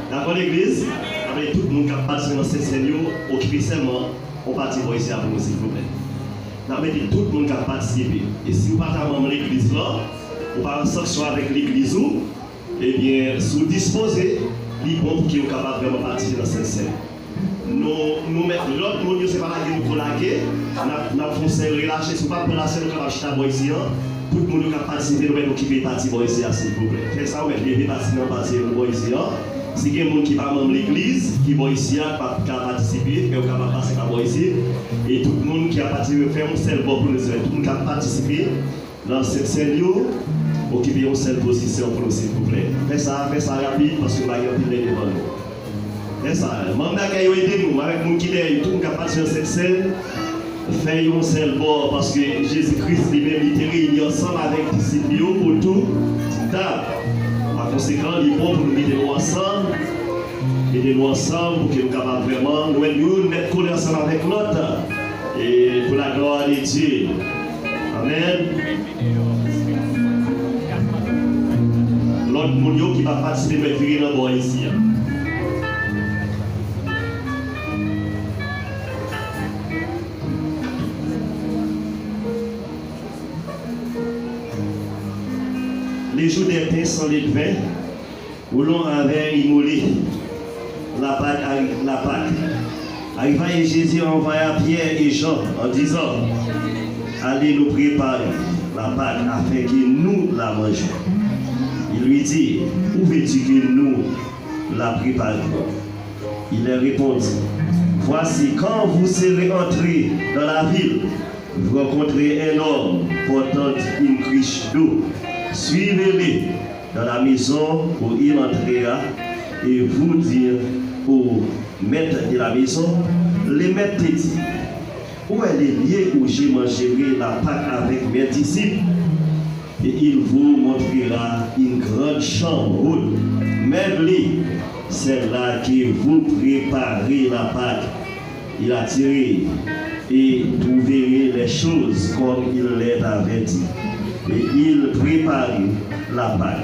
D'accord, l'église? Avec tout le monde qui a participé dans cette scène, occupez seulement au parti pour ici avec nous, s'il vous plaît. Avec tout le monde qui a participé. Et si vous ne partagez pas l'église là, vous pas en sanction avec l'église, eh bien, si vous disposez, il est bon pour qu'ils soient capables de vraiment participer dans cette scène. Nous mettons l'autre monde, c'est pas la gueule pour la guerre. Nous avons fait relâcher, si vous ne pouvez pas relâcher, nous avons acheté à ici. Tout le monde qui a participé, nous mettons occuper le parti pour ici, s'il vous plaît. Faites ça, vous mettez les partis dans le parti pour ici. Si il y a des gens qui ne sont pas membres de l'église, qui vont ici, qui ont participé, qui ont passé par ici, et tout le monde qui a participé, fait un seul bon pour nous, tout le monde qui a participé dans cette scène, occupez une seule position pour nous, s'il vous plaît. Faites ça rapide parce que nous avons un peu devant nous. Faites ça. Membre qui a aidé nous, avec nous qui est tout le monde qui a participé dans cette scène, fait un seul bon parce que Jésus-Christ lui-même il était réuni ensemble avec les disciples pour tout. Par conséquent, il est bon pour nous aider ensemble pour que nous capables vraiment nous mettre collés ensemble avec l'autre et pour la gloire de Dieu. Amen. L'autre monde qui va participer à virer dans le bois ici. Les jours des pains sans les vins, où l'on avait immolé la Pâque. Arriva et Jésus envoya Pierre et Jean en disant, allez nous préparer la Pâque afin que nous la mangions. Il lui dit, où veux-tu que nous la préparions? Il leur répondit, voici quand vous serez entrés dans la ville, vous rencontrez un homme portant une cruche d'eau. Suivez-les dans la maison où il entrera et vous dire au maître de la maison, les maîtres te dit, où est le lieu où j'ai mangé la Pâque avec mes disciples? Et il vous montrera une grande chambre haute, meublée, celle-là que vous préparez la Pâque. Il a tiré et vous verrez les choses comme il les avait dit. Et il préparait la Pâque.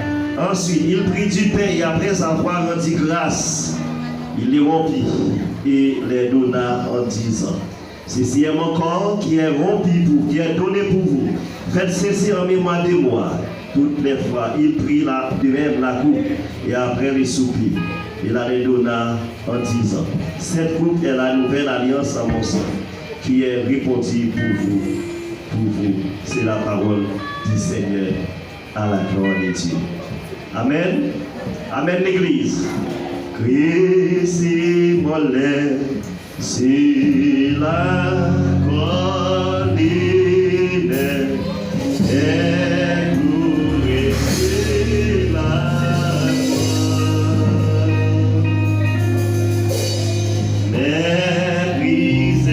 Ensuite, il prit du pain et après avoir rendu grâce, il les rompit et les donna en disant, ceci est mon corps qui est rompu qui est donné pour vous. Faites ceci en mémoire de moi. Toutes les fois, il prit de même la coupe et après les soupir. Il la les donna en disant, cette coupe est la nouvelle alliance en mon sang, qui est répandue pour vous. C'est la parole du Seigneur à la gloire de Dieu. Amen. Amen, l'Église. Christ est mollet sur la colline et courir sur la croix. Méprise et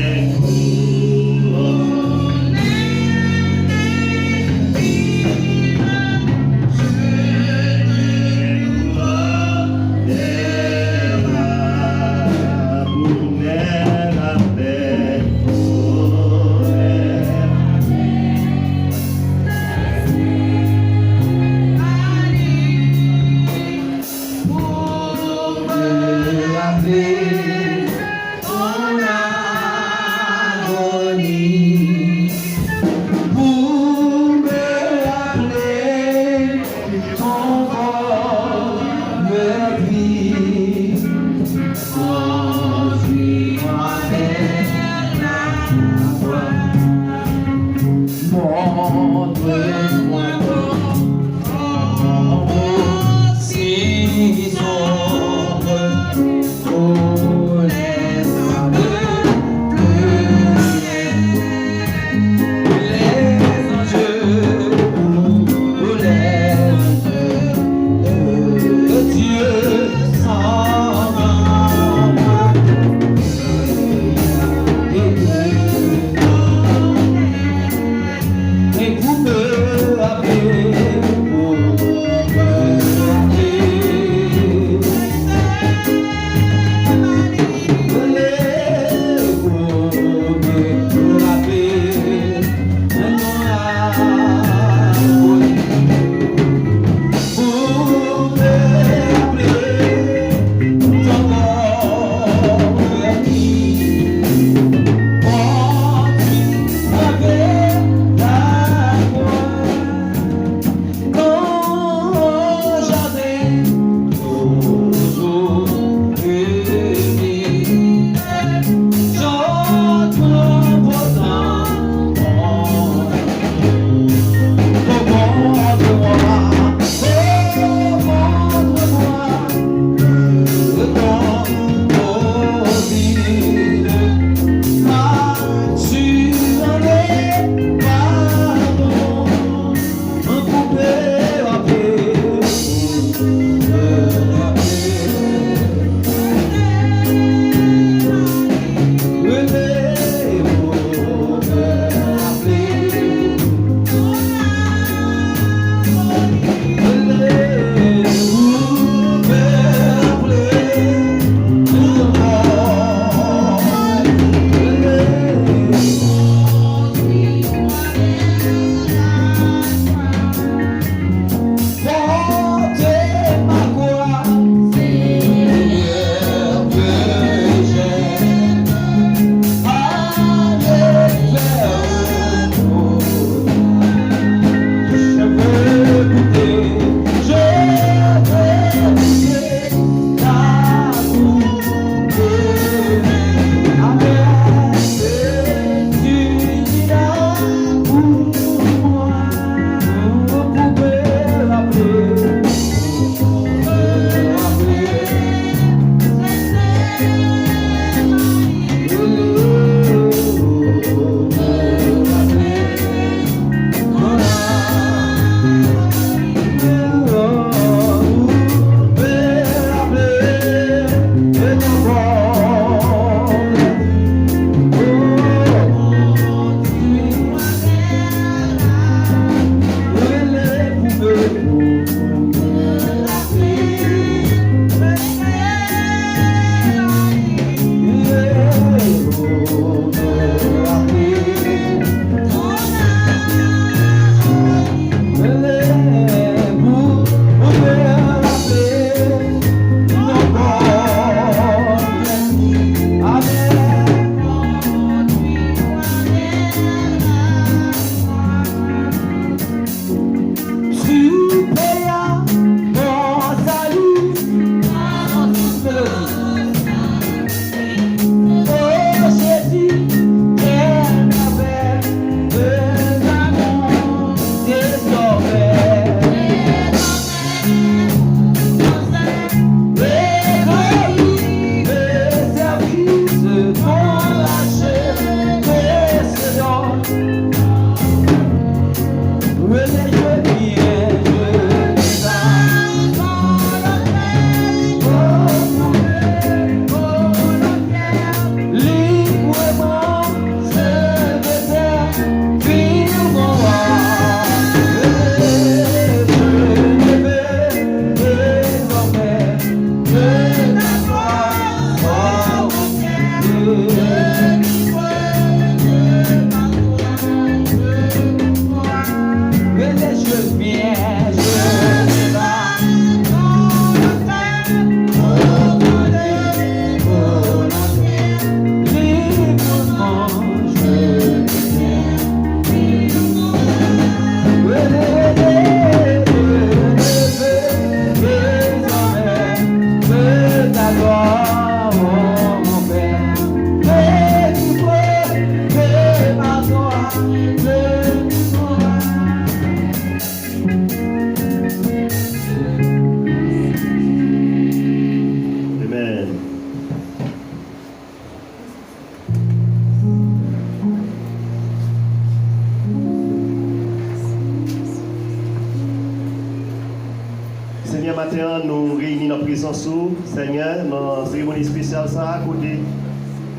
présence, Seigneur, dans la cérémonie spéciale, ça, côté,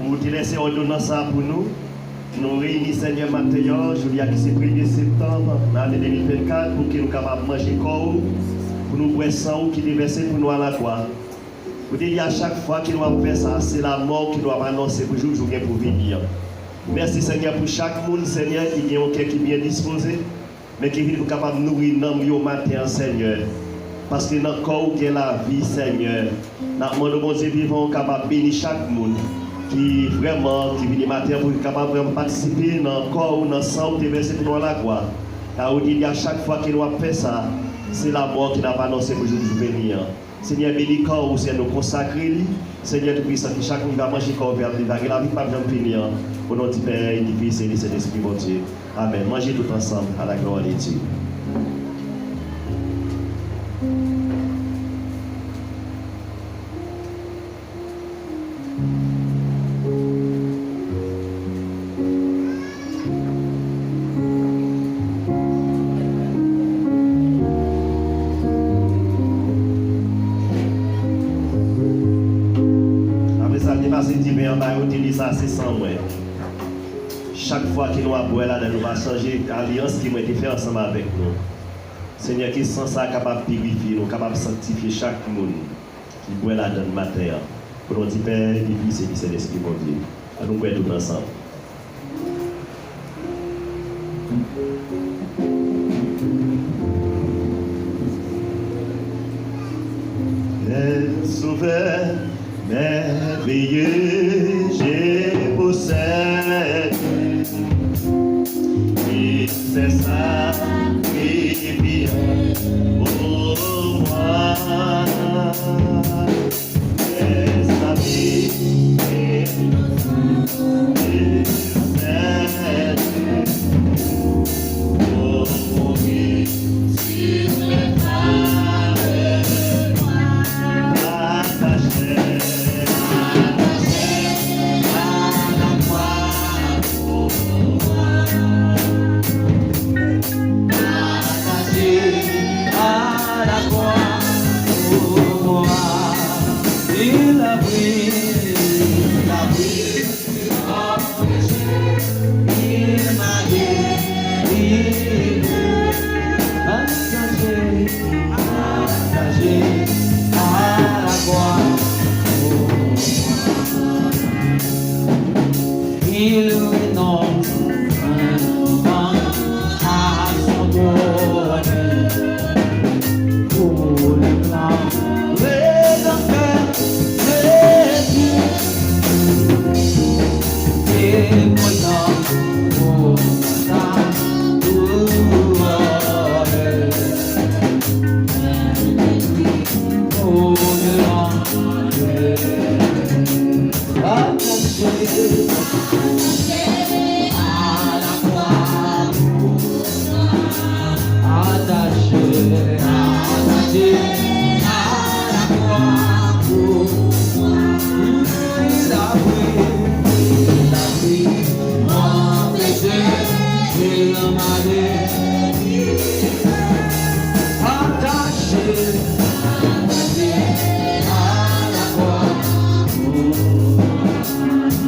vous te laissez ordonnance pour nous. Nous réunissons, Seigneur, maintenant, je dis que c'est le 1er septembre, l'année 2024, pour que nous capables de manger corps, pour nous boire sang qui déverser pour nous à la croix. Vous dites à chaque fois qu'il doit faire ça, c'est la mort qui doit annoncer pour jour pour venir. Merci, Seigneur, pour chaque monde, Seigneur, qui est un cœur qui est bien disposé, mais qui est capable de nourrir nos matin, Seigneur. Parce que dans le corps où est la vie, Seigneur, dans le monde bon Dieu vivant, capable de bénir chaque monde qui vraiment, qui vient matin pour capable vraiment participer dans le corps ou dans le sang où déverser pour la croix. Car on dit à chaque fois qu'il doit faire ça, c'est la mort qui n'a pas annoncé pour jour venir. Seigneur, bénis le corps où c'est nous consacrer. Seigneur, tout puissant, que chaque monde va manger le corps vers la vie, la vie pas jamais finir. Au nom du Père et du Fils et du Saint-Esprit, mon Dieu. Amen. Mangez tout ensemble à la gloire de Dieu. C'est sans moi. Chaque fois que nous avons là, nous allons changer l'alliance qui m'a été faite ensemble avec nous. Seigneur, qui sans ça capable de purifier, nous capable de sanctifier chaque monde qui boit là dans le matin. Pour notre Père, du Fils et du Saint-Esprit, mon Dieu. Nous boire tout ensemble. Sauveur, merveilleux, j'ai possède. Et c'est ça qui vient pour moi. C'est sa vie et c'est pour mourir sur les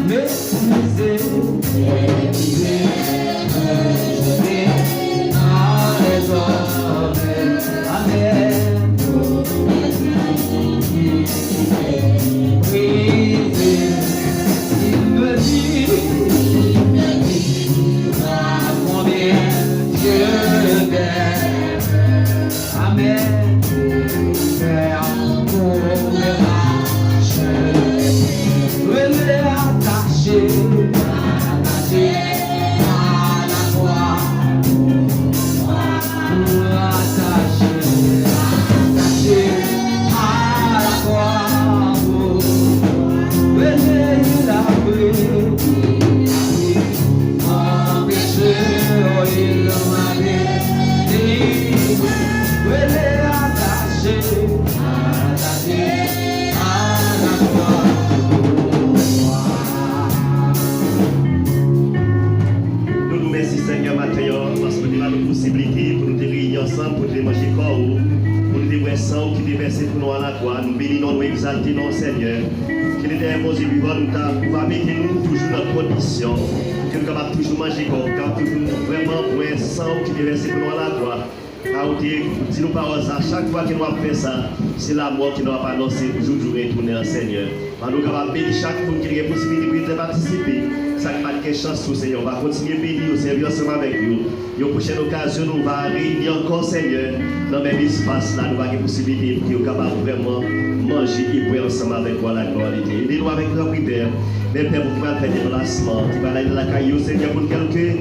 Merci. prions, Seigneur, que l'éternel bon Dieu vivant nous va mettre nous toujours dans condition, que nous sommes capables toujours manger comme, capable toujours vraiment pour un sang qui est versé pour nous à la gloire. Dis-nous paroles à chaque fois que nous avons fait ça, c'est la mort qui nous a annoncé pour toujours retourner au Seigneur. Nous sommes bénis chaque monde qui a la possibilité de participer. Ça n'a pas de chance, Seigneur. On va continuer à bénir, servir ensemble avec nous. Et aux prochaines occasions, nous allons réunir encore, Seigneur, dans le même espace là. Nous avons la possibilité pour nous capables vraiment manger et boire ensemble avec toi la gloire de Dieu. Aidez-nous avec notre prière. Mais Père, vous qui va faire des déplacements, qui va aller dans la caillou, Seigneur, pour quelques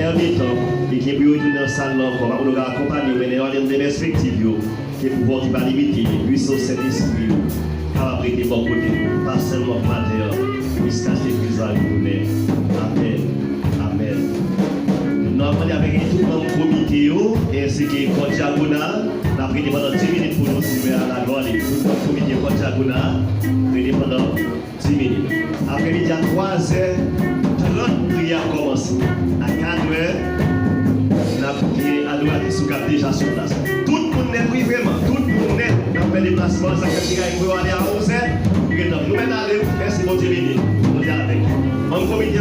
heures de temps, et qui peut retourner dans la salle là encore, nous allons accompagner, mais nous allons des perspectives, qui pouvoir qui va limiter, puissance Saint-Esprit, capable de bon côté, pas seulement pour matin, jusqu'à ce que vous allez. Amen. Amen. Nous avons parlé avec tout le comité, ainsi que Côte Diagonale, nous avons pris pendant 10 minutes pour nous soumettre à la gloire, tout le comité Côte Diagonale, pris pendant 10 minutes. Après-midi à 3h30, prière commence. À 4h, la adoration est déjà sur place. Tout le monde est privé, tout le monde est dans le déplacement. Ça fait que vous aller à 11h. Nous allons aller, merci mon Dieu béni. Nous allons avec. Mon comité